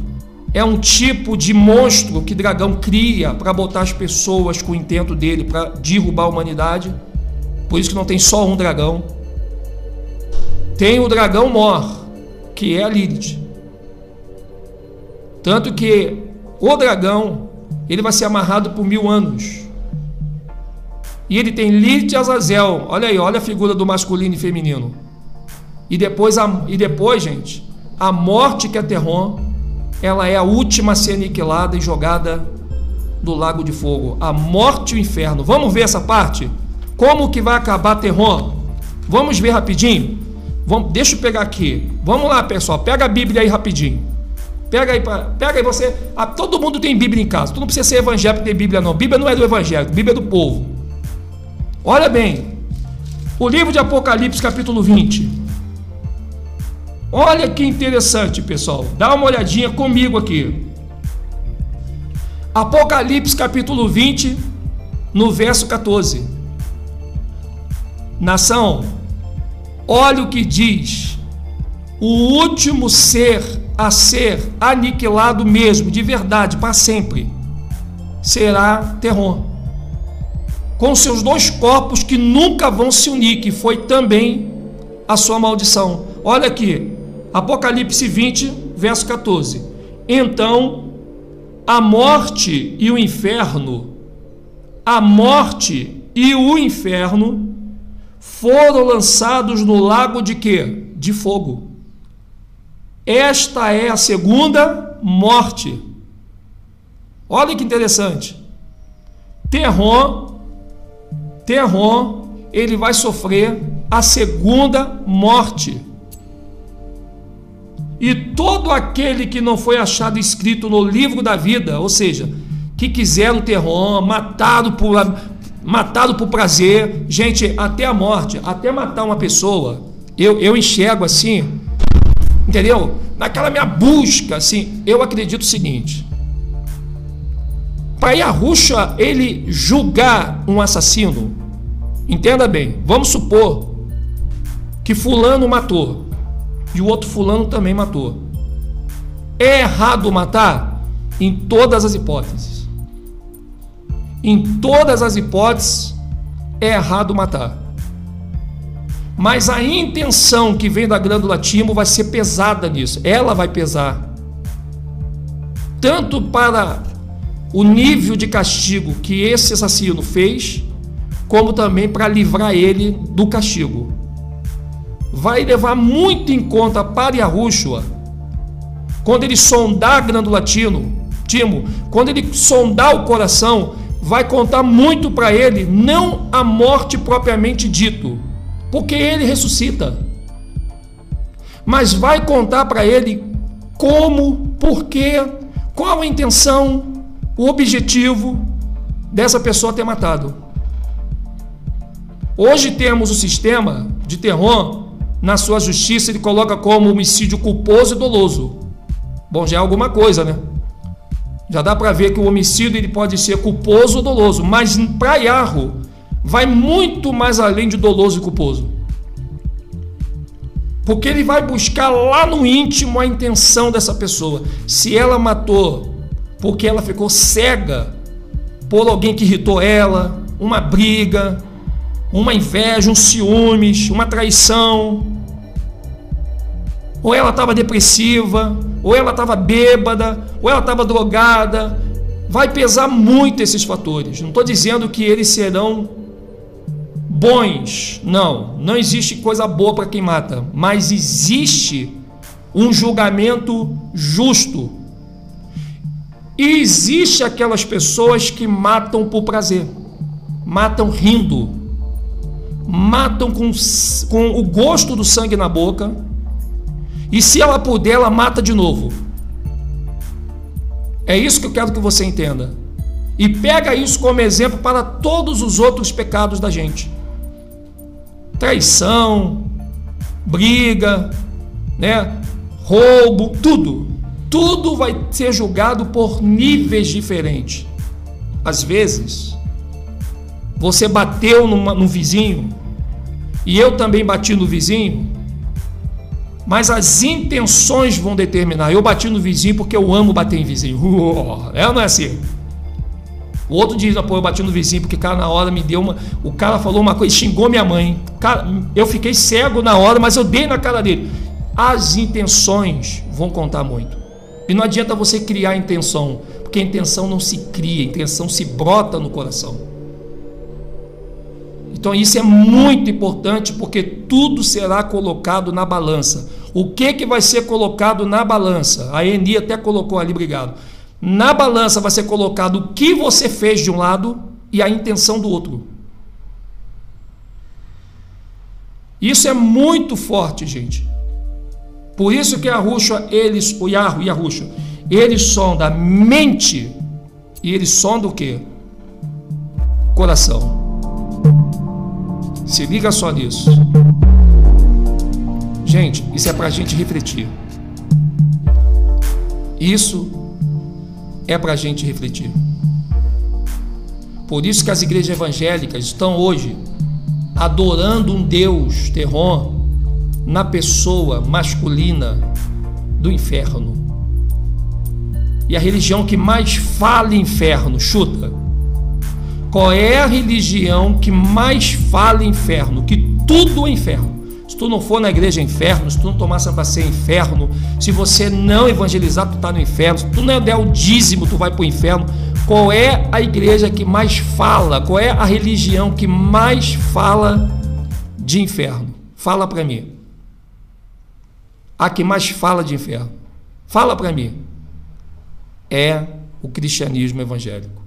A: é um tipo de monstro que dragão cria para botar as pessoas com o intento dele para derrubar a humanidade. Por isso que não tem só um dragão. Tem o dragão Mor, que é a Lilith. Tanto que o dragão, ele vai ser amarrado por 1000 anos. E ele tem Lilith e Azazel. Olha aí, olha a figura do masculino e feminino. E depois, gente, a morte que é Terron, ela é a última a ser aniquilada e jogada no lago de fogo. A morte e o inferno. Vamos ver essa parte? Como que vai acabar Terron? Vamos ver rapidinho? Deixa eu pegar aqui. Vamos lá, pessoal. Pega a Bíblia aí rapidinho. Pega aí você. Todo mundo tem Bíblia em casa. Tu não precisa ser evangélico para ter Bíblia, não. Bíblia não é do evangélico, Bíblia é do povo. Olha bem. O livro de Apocalipse, capítulo 20. Olha que interessante, pessoal. Dá uma olhadinha comigo aqui. Apocalipse, capítulo 20, no verso 14. Nação, olha o que diz: o último ser a ser aniquilado mesmo, de verdade, para sempre, será Terron, com seus 2 corpos que nunca vão se unir, que foi também a sua maldição. Olha aqui, Apocalipse 20, verso 14. Então, a morte e o inferno foram lançados no lago de quê? De fogo. Esta é a segunda morte. Olha que interessante. Terron, ele vai sofrer a segunda morte. E todo aquele que não foi achado escrito no livro da vida, ou seja, que quiseram Terron, matado por prazer, gente, até a morte, até matar uma pessoa, eu enxergo assim, entendeu? Naquela minha busca, assim, eu acredito o seguinte: para Arusha ele julgar um assassino, entenda bem, vamos supor que fulano matou e o outro fulano também matou. É errado matar? Em todas as hipóteses. Em todas as hipóteses é errado matar. Mas a intenção que vem da glândula timo vai ser pesada nisso. Ela vai pesar. Tanto para o nível de castigo que esse assassino fez, como também para livrar ele do castigo. Vai levar muito em conta para Yahushua, quando ele sondar a glândula timo, quando ele sondar o coração, vai contar muito para ele, não a morte propriamente dito, porque ele ressuscita, mas vai contar para ele como, porquê, qual a intenção, o objetivo dessa pessoa ter matado. Hoje temos o sistema de terror, na sua justiça ele coloca como homicídio culposo e doloso. Bom, já é alguma coisa, né? Já dá para ver que o homicídio ele pode ser culposo ou doloso, mas para Yahoo vai muito mais além de doloso e culposo. Porque ele vai buscar lá no íntimo a intenção dessa pessoa. Se ela matou porque ela ficou cega por alguém que irritou ela, uma briga, uma inveja, um ciúmes, uma traição, ou ela estava depressiva, ou ela estava bêbada, ou ela estava drogada, vai pesar muito esses fatores. Não estou dizendo que eles serão bons, não existe coisa boa para quem mata, mas existe um julgamento justo. E existe aquelas pessoas que matam por prazer, matam rindo, matam com o gosto do sangue na boca, e se ela puder, ela mata de novo. É isso que eu quero que você entenda. E pega isso como exemplo para todos os outros pecados da gente. Traição, briga, né? Roubo, tudo vai ser julgado por níveis diferentes. Às vezes você bateu no vizinho, e eu também bati no vizinho, mas as intenções vão determinar. Eu bati no vizinho porque eu amo bater em vizinho. É ou não é assim? O outro diz, pô, eu bati no vizinho porque o cara na hora me deu uma... O cara falou uma coisa, xingou minha mãe. Cara, eu fiquei cego na hora, mas eu dei na cara dele. As intenções vão contar muito. E não adianta você criar intenção, porque a intenção não se cria, a intenção se brota no coração. Então isso é muito importante, porque tudo será colocado na balança. O que vai ser colocado na balança? A Eni até colocou ali, obrigado. Na balança vai ser colocado o que você fez de um lado e a intenção do outro. Isso é muito forte, gente. Por isso que o Yahushua, ele sonda a mente e ele sonda o quê? Coração. Se liga só nisso. Gente, isso é para a gente refletir. Isso é para a gente refletir. Por isso que as igrejas evangélicas estão hoje adorando um Deus terror na pessoa masculina do inferno. E a religião que mais fala inferno, chuta. Qual é a religião que mais fala inferno? Que tudo é inferno. Se tu não for na igreja é inferno, se tu não tomar Santa Ceia é inferno, se você não evangelizar, tu está no inferno, se tu não der o dízimo, tu vai para o inferno. Qual é a igreja que mais fala? Qual é a religião que mais fala de inferno? Fala para mim. A que mais fala de inferno? Fala para mim. É o cristianismo evangélico.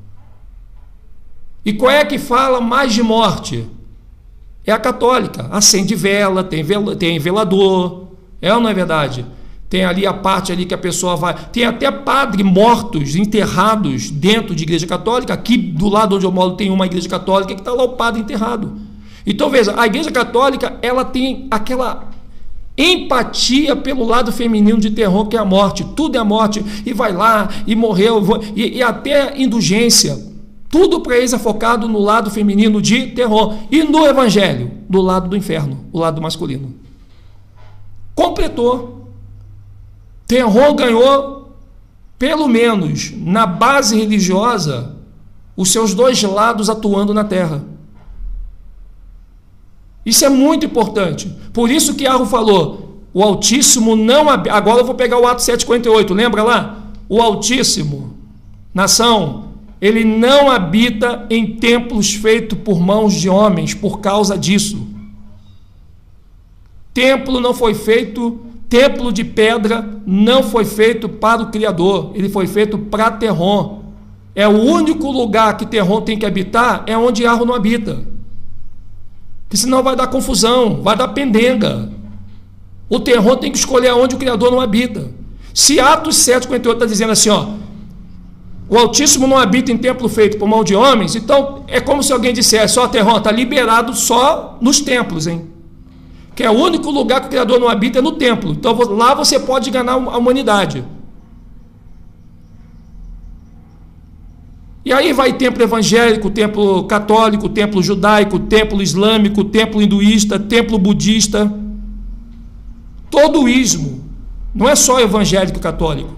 A: E qual é que fala mais de morte? É a católica. Acende vela, tem velador. É ou não é verdade? Tem ali a parte ali que a pessoa vai... Tem até padres mortos, enterrados dentro de igreja católica. Aqui do lado onde eu moro tem uma igreja católica que está lá o padre enterrado. Então veja, a igreja católica, ela tem aquela empatia pelo lado feminino de terror, que é a morte. Tudo é a morte. E vai lá, e morreu, e até indulgência. Tudo para eles é focado no lado feminino de terror. E no evangelho, do lado do inferno, o lado masculino. Completou. Terror ganhou pelo menos na base religiosa, os seus dois lados atuando na terra. Isso é muito importante. Por isso que Arro falou, o Altíssimo não... Agora eu vou pegar o Atos 7,48, lembra lá? O Altíssimo, nação, ele não habita em templos feitos por mãos de homens por causa disso. Templo não foi feito, templo de pedra não foi feito para o Criador, ele foi feito para Terron. É o único lugar que Terron tem que habitar, é onde Arro não habita. Porque senão vai dar confusão, vai dar pendenga. O Terron tem que escolher onde o Criador não habita. Se Atos 7,48 está dizendo assim, ó, o Altíssimo não habita em templo feito por mão de homens, então é como se alguém dissesse, ó, Terron, está liberado só nos templos, hein? Que é o único lugar que o Criador não habita é no templo. Então lá você pode enganar a humanidade. E aí vai templo evangélico, templo católico, templo judaico, templo islâmico, templo hinduísta, templo budista. Todo o ismo, não é só evangélico e católico.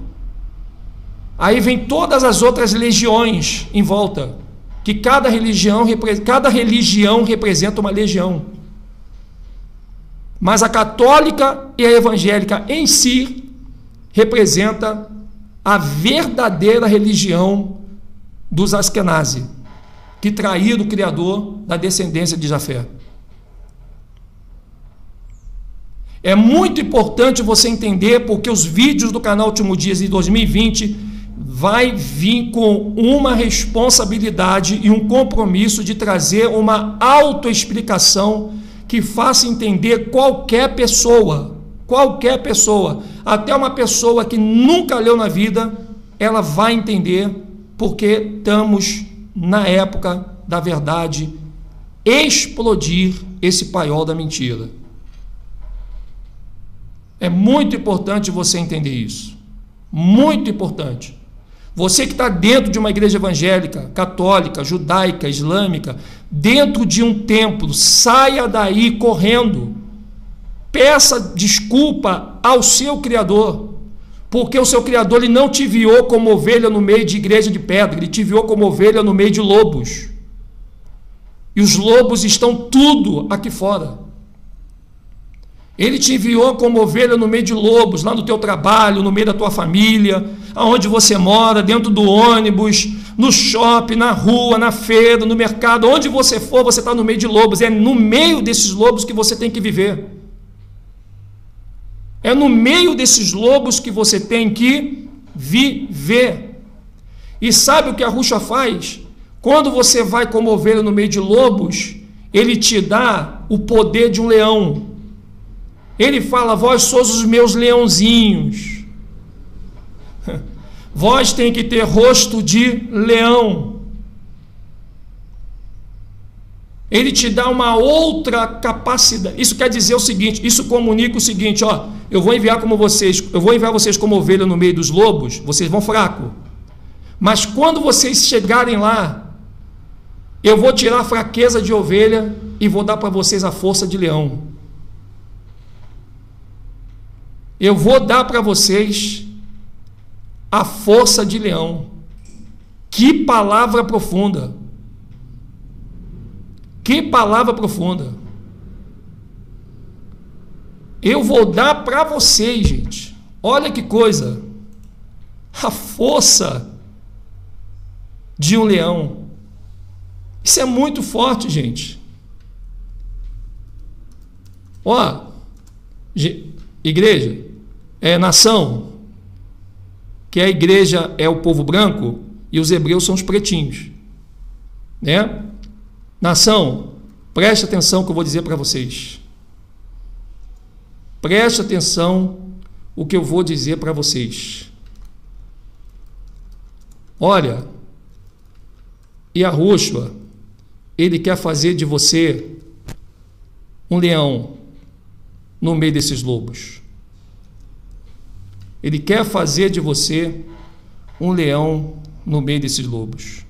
A: Aí vem todas as outras religiões em volta, que cada religião representa uma legião. Mas a católica e a evangélica em si representa a verdadeira religião dos Askenazi, que traíram o Criador da descendência de Jafé. É muito importante você entender, porque os vídeos do canal Último Dias em 2020 vai vir com uma responsabilidade e um compromisso de trazer uma autoexplicação que faça entender qualquer pessoa, até uma pessoa que nunca leu na vida, ela vai entender, porque estamos na época da verdade explodir esse paiol da mentira. É muito importante você entender isso. Muito importante. Você que está dentro de uma igreja evangélica, católica, judaica, islâmica, dentro de um templo, saia daí correndo. Peça desculpa ao seu Criador, porque o seu Criador ele não te enviou como ovelha no meio de igreja de pedra, ele te enviou como ovelha no meio de lobos. E os lobos estão tudo aqui fora. Ele te enviou como ovelha no meio de lobos, lá no teu trabalho, no meio da tua família, aonde você mora, dentro do ônibus, no shopping, na rua, na feira, no mercado, onde você for, você está no meio de lobos. É no meio desses lobos que você tem que viver. É no meio desses lobos que você tem que viver. E sabe o que a Ruxa faz? Quando você vai como ovelha no meio de lobos, ele te dá o poder de um leão. Ele fala, vós sois os meus leãozinhos. Vós tem que ter rosto de leão. Ele te dá uma outra capacidade. Isso quer dizer o seguinte, isso comunica o seguinte, ó, eu vou enviar vocês como ovelha no meio dos lobos, vocês vão fraco. Mas quando vocês chegarem lá, eu vou tirar a fraqueza de ovelha e vou dar para vocês a força de leão. Eu vou dar para vocês a força de leão. Que palavra profunda! Que palavra profunda! Eu vou dar para vocês, gente. Olha que coisa! A força de um leão. Isso é muito forte, gente. Ó, igreja, nação, que a igreja é o povo branco e os hebreus são os pretinhos, né? Nação, preste atenção que eu vou dizer para vocês. Preste atenção o que eu vou dizer para vocês. Olha, Yahushua, ele quer fazer de você um leão no meio desses lobos. Ele quer fazer de você um leão no meio desses lobos.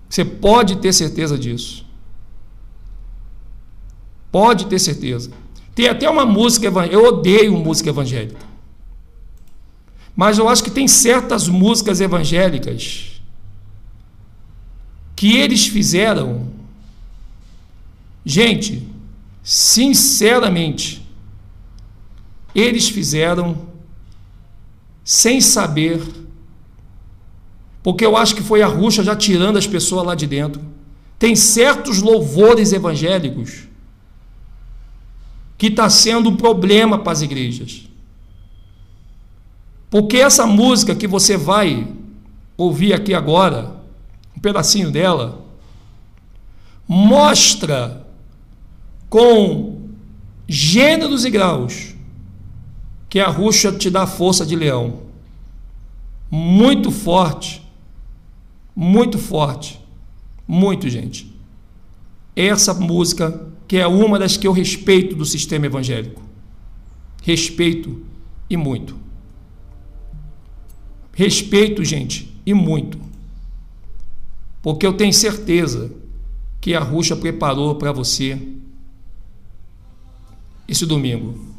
A: Você pode ter certeza disso. Pode ter certeza. Tem até uma música evangélica. Eu odeio música evangélica. Mas eu acho que tem certas músicas evangélicas que eles fizeram, gente, sinceramente, eles fizeram sem saber, porque eu acho que foi a Ruxa já tirando as pessoas lá de dentro. Tem certos louvores evangélicos que está sendo um problema para as igrejas. Porque essa música que você vai ouvir aqui agora, um pedacinho dela, mostra com gêneros e graus que a Ruxa te dá força de leão. Muito forte, muito forte, muito, gente. Essa música, que é uma das que eu respeito do sistema evangélico. Respeito e muito. Respeito, gente, e muito. Porque eu tenho certeza que a Ruxa preparou para você esse domingo.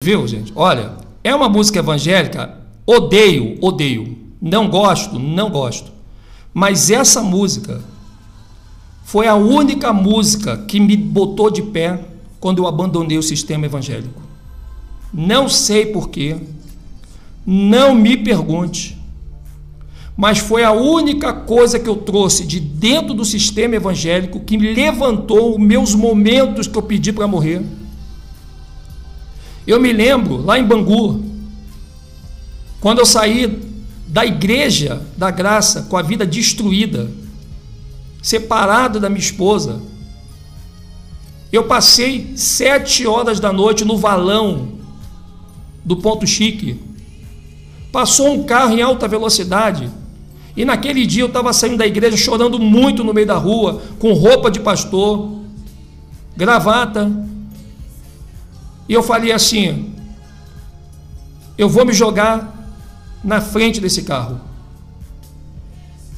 A: Viu, gente? Olha, é uma música evangélica, odeio, não gosto. Mas essa música foi a única música que me botou de pé quando eu abandonei o sistema evangélico. Não sei porquê, não me pergunte, mas foi a única coisa que eu trouxe de dentro do sistema evangélico que me levantou os meus momentos que eu pedi para morrer. Eu me lembro, lá em Bangu, quando eu saí da Igreja da Graça com a vida destruída, separado da minha esposa, eu passei 7 horas da noite no valão do Ponto Chique. Passou um carro em alta velocidade e naquele dia eu estava saindo da igreja chorando muito no meio da rua, com roupa de pastor, gravata, e eu falei assim: eu vou me jogar na frente desse carro.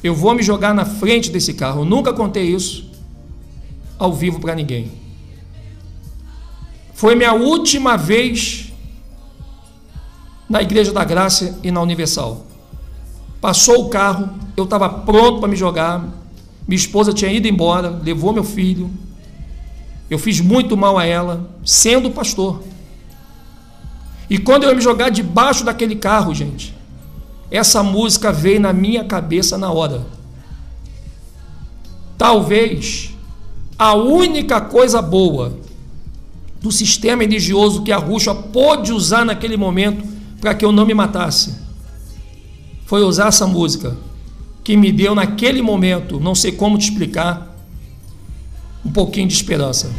A: Eu vou me jogar na frente desse carro. Eu nunca contei isso ao vivo para ninguém. Foi minha última vez na Igreja da Graça e na Universal. Passou o carro, eu estava pronto para me jogar. Minha esposa tinha ido embora, levou meu filho. Eu fiz muito mal a ela, sendo pastor. E quando eu ia me jogar debaixo daquele carro, gente, essa música veio na minha cabeça na hora. Talvez a única coisa boa do sistema religioso que a Rússia pôde usar naquele momento para que eu não me matasse foi usar essa música, que me deu naquele momento, não sei como te explicar, um pouquinho de esperança.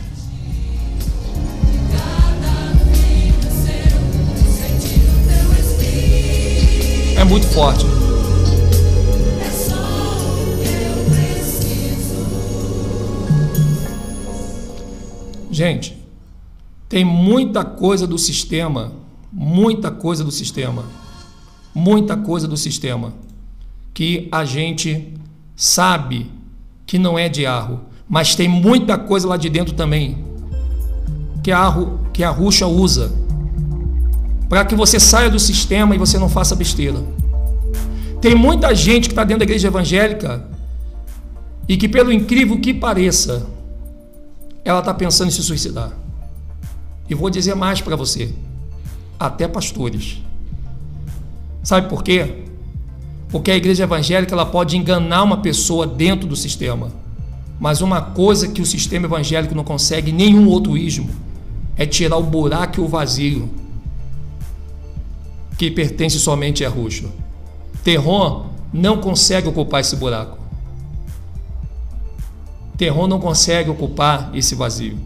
A: É muito forte. Gente, tem muita coisa do sistema, que a gente sabe que não é de Arro, mas tem muita coisa lá de dentro também que a Rússia usa para que você saia do sistema e você não faça besteira. Tem muita gente que está dentro da igreja evangélica e que, pelo incrível que pareça, ela está pensando em se suicidar. E vou dizer mais para você, até pastores. Sabe por quê? Porque a igreja evangélica ela pode enganar uma pessoa dentro do sistema, mas uma coisa que o sistema evangélico não consegue, nenhum outro ismo, é tirar o buraco e o vazio que pertence somente a Rússia. Terron não consegue ocupar esse buraco. Terron não consegue ocupar esse vazio.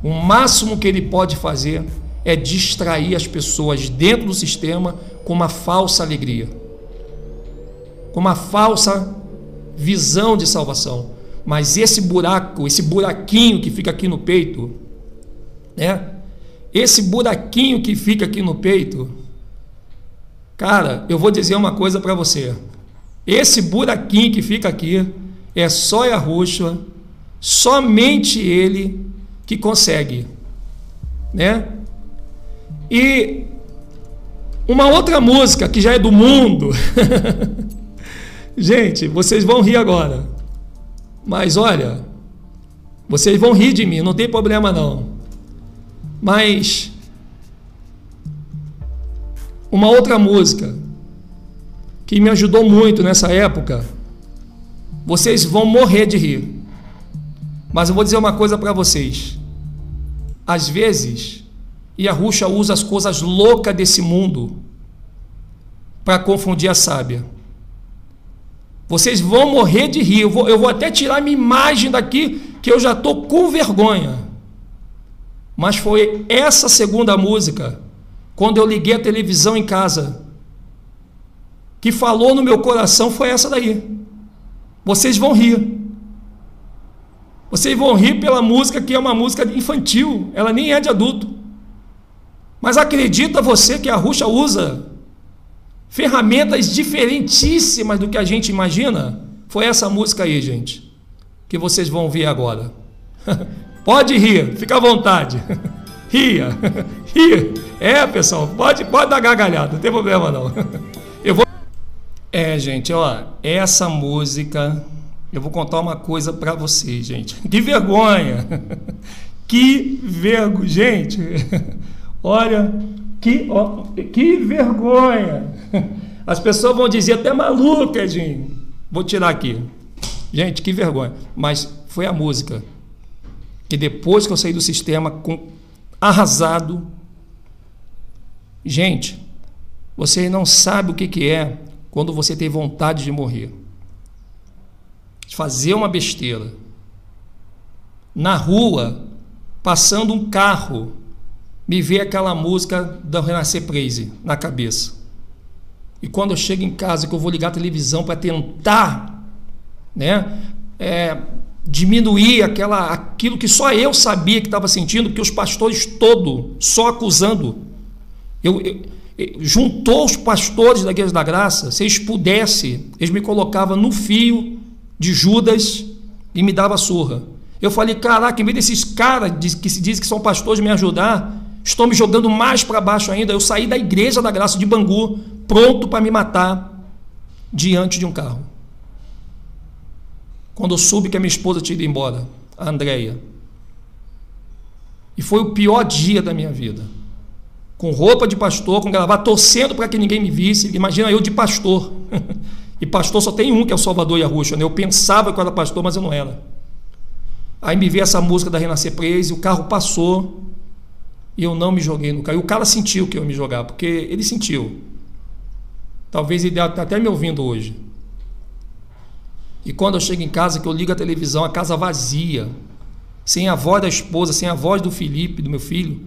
A: O máximo que ele pode fazer é distrair as pessoas dentro do sistema com uma falsa alegria, com uma falsa visão de salvação. Mas esse buraco, esse buraquinho que fica aqui no peito, né? Esse buraquinho que fica aqui no peito, cara, eu vou dizer uma coisa para você. Esse buraquinho que fica aqui é só a Rússia, somente ele que consegue, né? E uma outra música que já é do mundo, gente, vocês vão rir agora, mas olha, vocês vão rir de mim, não tem problema não, mas uma outra música que me ajudou muito nessa época, vocês vão morrer de rir, mas eu vou dizer uma coisa para vocês. Às vezes, e a Rússia usa as coisas loucas desse mundo para confundir a sábia. Vocês vão morrer de rir. Eu vou até tirar minha imagem daqui, que eu já estou com vergonha. Mas foi essa segunda música, quando eu liguei a televisão em casa, que falou no meu coração, foi essa daí. Vocês vão rir. Vocês vão rir pela música, que é uma música infantil, ela nem é de adulto. Mas acredita você que a Rússia usa ferramentas diferentíssimas do que a gente imagina? Foi essa música aí, gente, que vocês vão ver agora. Pode rir, fica à vontade. Ria, ria. É, pessoal, pode dar gargalhada, não tem problema não. Gente, ó, essa música, eu vou contar uma coisa para vocês, gente. Que vergonha! Que vergonha, gente! Olha, que vergonha! As pessoas vão dizer até maluca, Edinho. Vou tirar aqui. Gente, que vergonha. Mas foi a música que depois que eu saí do sistema, arrasado. Gente, você não sabe o que é quando você tem vontade de morrer, de fazer uma besteira. Na rua, passando um carro, me vê aquela música da Renascer Praise na cabeça. E quando eu chego em casa, que eu vou ligar a televisão para tentar, né, diminuir aquilo que só eu sabia que estava sentindo, porque os pastores todos só acusando. Juntou os pastores da Igreja da Graça. Se eles pudessem, eles me colocavam no fio de Judas e me davam surra. Eu falei, caraca, em vez desses caras que se dizem que são pastores me ajudar, estão me jogando mais para baixo ainda. Eu saí da Igreja da Graça de Bangu, pronto para me matar diante de um carro. Quando eu soube que a minha esposa tinha ido embora, a Andréia. E foi o pior dia da minha vida. Com roupa de pastor, com gravata, torcendo para que ninguém me visse. Imagina eu de pastor. E pastor só tem um, que é o Salvador Yahushua, né? Eu pensava que eu era pastor, mas eu não era. Aí me veio essa música da Renascer Praise, o carro passou e eu não me joguei no carro. E o cara sentiu que eu ia me jogar, porque ele sentiu. Talvez ele está até me ouvindo hoje. E quando eu chego em casa, que eu ligo a televisão, a casa vazia, sem a voz da esposa, sem a voz do Felipe, do meu filho,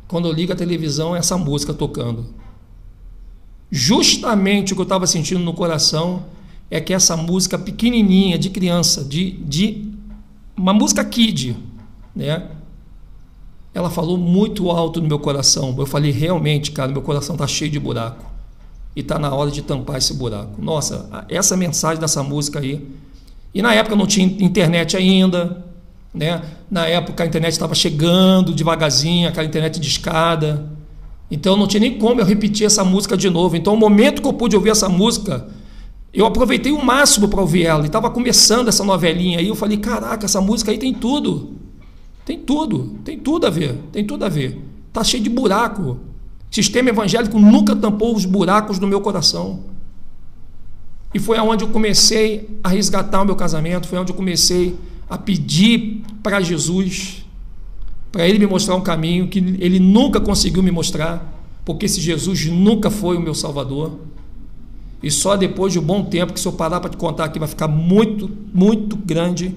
A: quando eu ligo a televisão, essa música tocando. Justamente o que eu estava sentindo no coração é que essa música pequenininha, de criança, uma música kid, né? Ela falou muito alto no meu coração. Eu falei, realmente, cara, meu coração está cheio de buraco. E está na hora de tampar esse buraco. Nossa, essa mensagem dessa música aí. E na época não tinha internet ainda, né? Na época a internet estava chegando devagarzinho, aquela internet de escada. Então não tinha nem como eu repetir essa música de novo. Então o momento que eu pude ouvir essa música, eu aproveitei o máximo para ouvir ela. E estava começando essa novelinha aí. Eu falei, caraca, essa música aí tem tudo. Tem tudo a ver. Tem tudo a ver. Está cheio de buraco. Sistema evangélico nunca tampou os buracos do meu coração. E foi aonde eu comecei a resgatar o meu casamento, foi onde eu comecei a pedir para Jesus, para Ele me mostrar um caminho que Ele nunca conseguiu me mostrar, porque esse Jesus nunca foi o meu Salvador. E só depois de um bom tempo, que se eu parar para te contar aqui vai ficar muito, muito grande,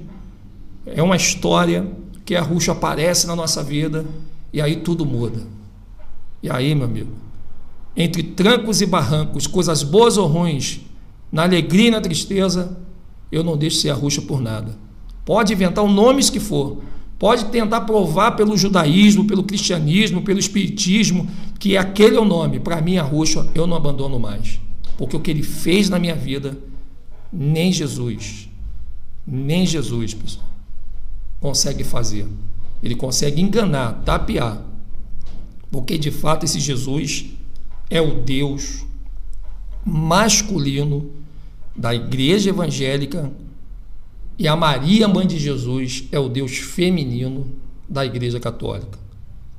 A: é uma história que a Yahushua aparece na nossa vida e aí tudo muda. E aí, meu amigo, entre trancos e barrancos, coisas boas ou ruins, na alegria e na tristeza, eu não deixo ser Yahushua por nada. Pode inventar os nomes que for, pode tentar provar pelo judaísmo, pelo cristianismo, pelo espiritismo, que aquele é o nome. Para mim, Yahushua, eu não abandono mais. Porque o que Ele fez na minha vida, nem Jesus, pessoal, consegue fazer. Ele consegue enganar, tapear. Porque de fato esse Jesus é o Deus masculino da igreja evangélica e a Maria, mãe de Jesus, é o Deus feminino da igreja católica.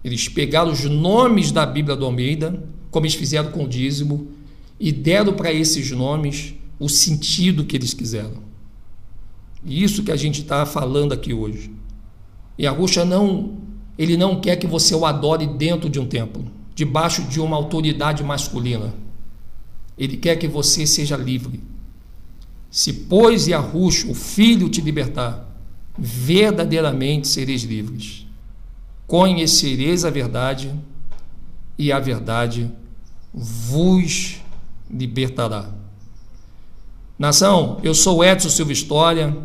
A: Eles pegaram os nomes da Bíblia do Almeida, como eles fizeram com o dízimo, e deram para esses nomes o sentido que eles quiseram. Isso que a gente está falando aqui hoje. E a Yahushua Ele não quer que você o adore dentro de um templo, debaixo de uma autoridade masculina. Ele quer que você seja livre. Se, pois, Yahushua, o Filho, te libertar, verdadeiramente sereis livres. Conhecereis a verdade, e a verdade vos libertará. Nação, eu sou Edson Silva História,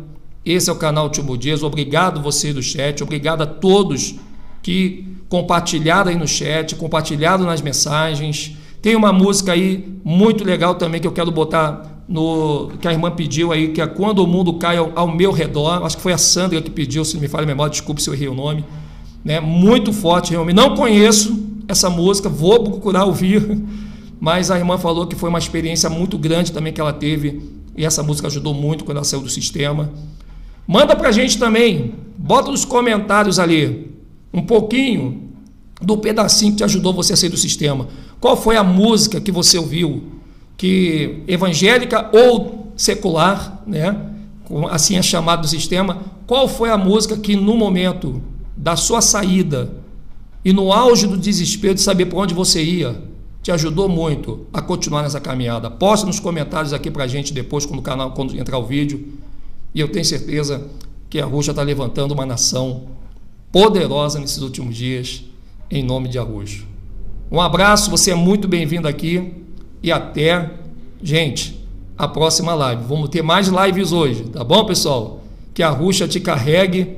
A: esse é o canal Último Dias. Obrigado você do chat, obrigado a todos que compartilharam aí no chat, compartilharam nas mensagens. Tem uma música aí muito legal também que eu quero botar que a irmã pediu aí, que é Quando o Mundo Cai ao Meu Redor. Acho que foi a Sandra que pediu, se não me falha a memória, desculpe se eu errei o nome, né? Muito forte, realmente. Não conheço essa música, vou procurar ouvir, mas a irmã falou que foi uma experiência muito grande também que ela teve, e essa música ajudou muito quando ela saiu do sistema. Manda pra gente também, bota nos comentários ali um pouquinho do pedacinho que te ajudou você a sair do sistema. Qual foi a música que você ouviu, que evangélica ou secular, né, assim é chamado do sistema, qual foi a música que no momento da sua saída e no auge do desespero de saber para onde você ia, te ajudou muito a continuar nessa caminhada. Poste nos comentários aqui para a gente depois, quando entrar o vídeo, e eu tenho certeza que Arusha está levantando uma nação poderosa nesses últimos dias, em nome de Arusha. Um abraço, você é muito bem-vindo aqui e até, gente, a próxima live. Vamos ter mais lives hoje, tá bom, pessoal? Que Arusha te carregue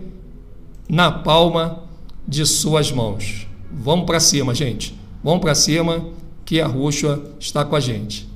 A: na palma de suas mãos. Vamos para cima, gente. Vamos para cima, que Arusha está com a gente.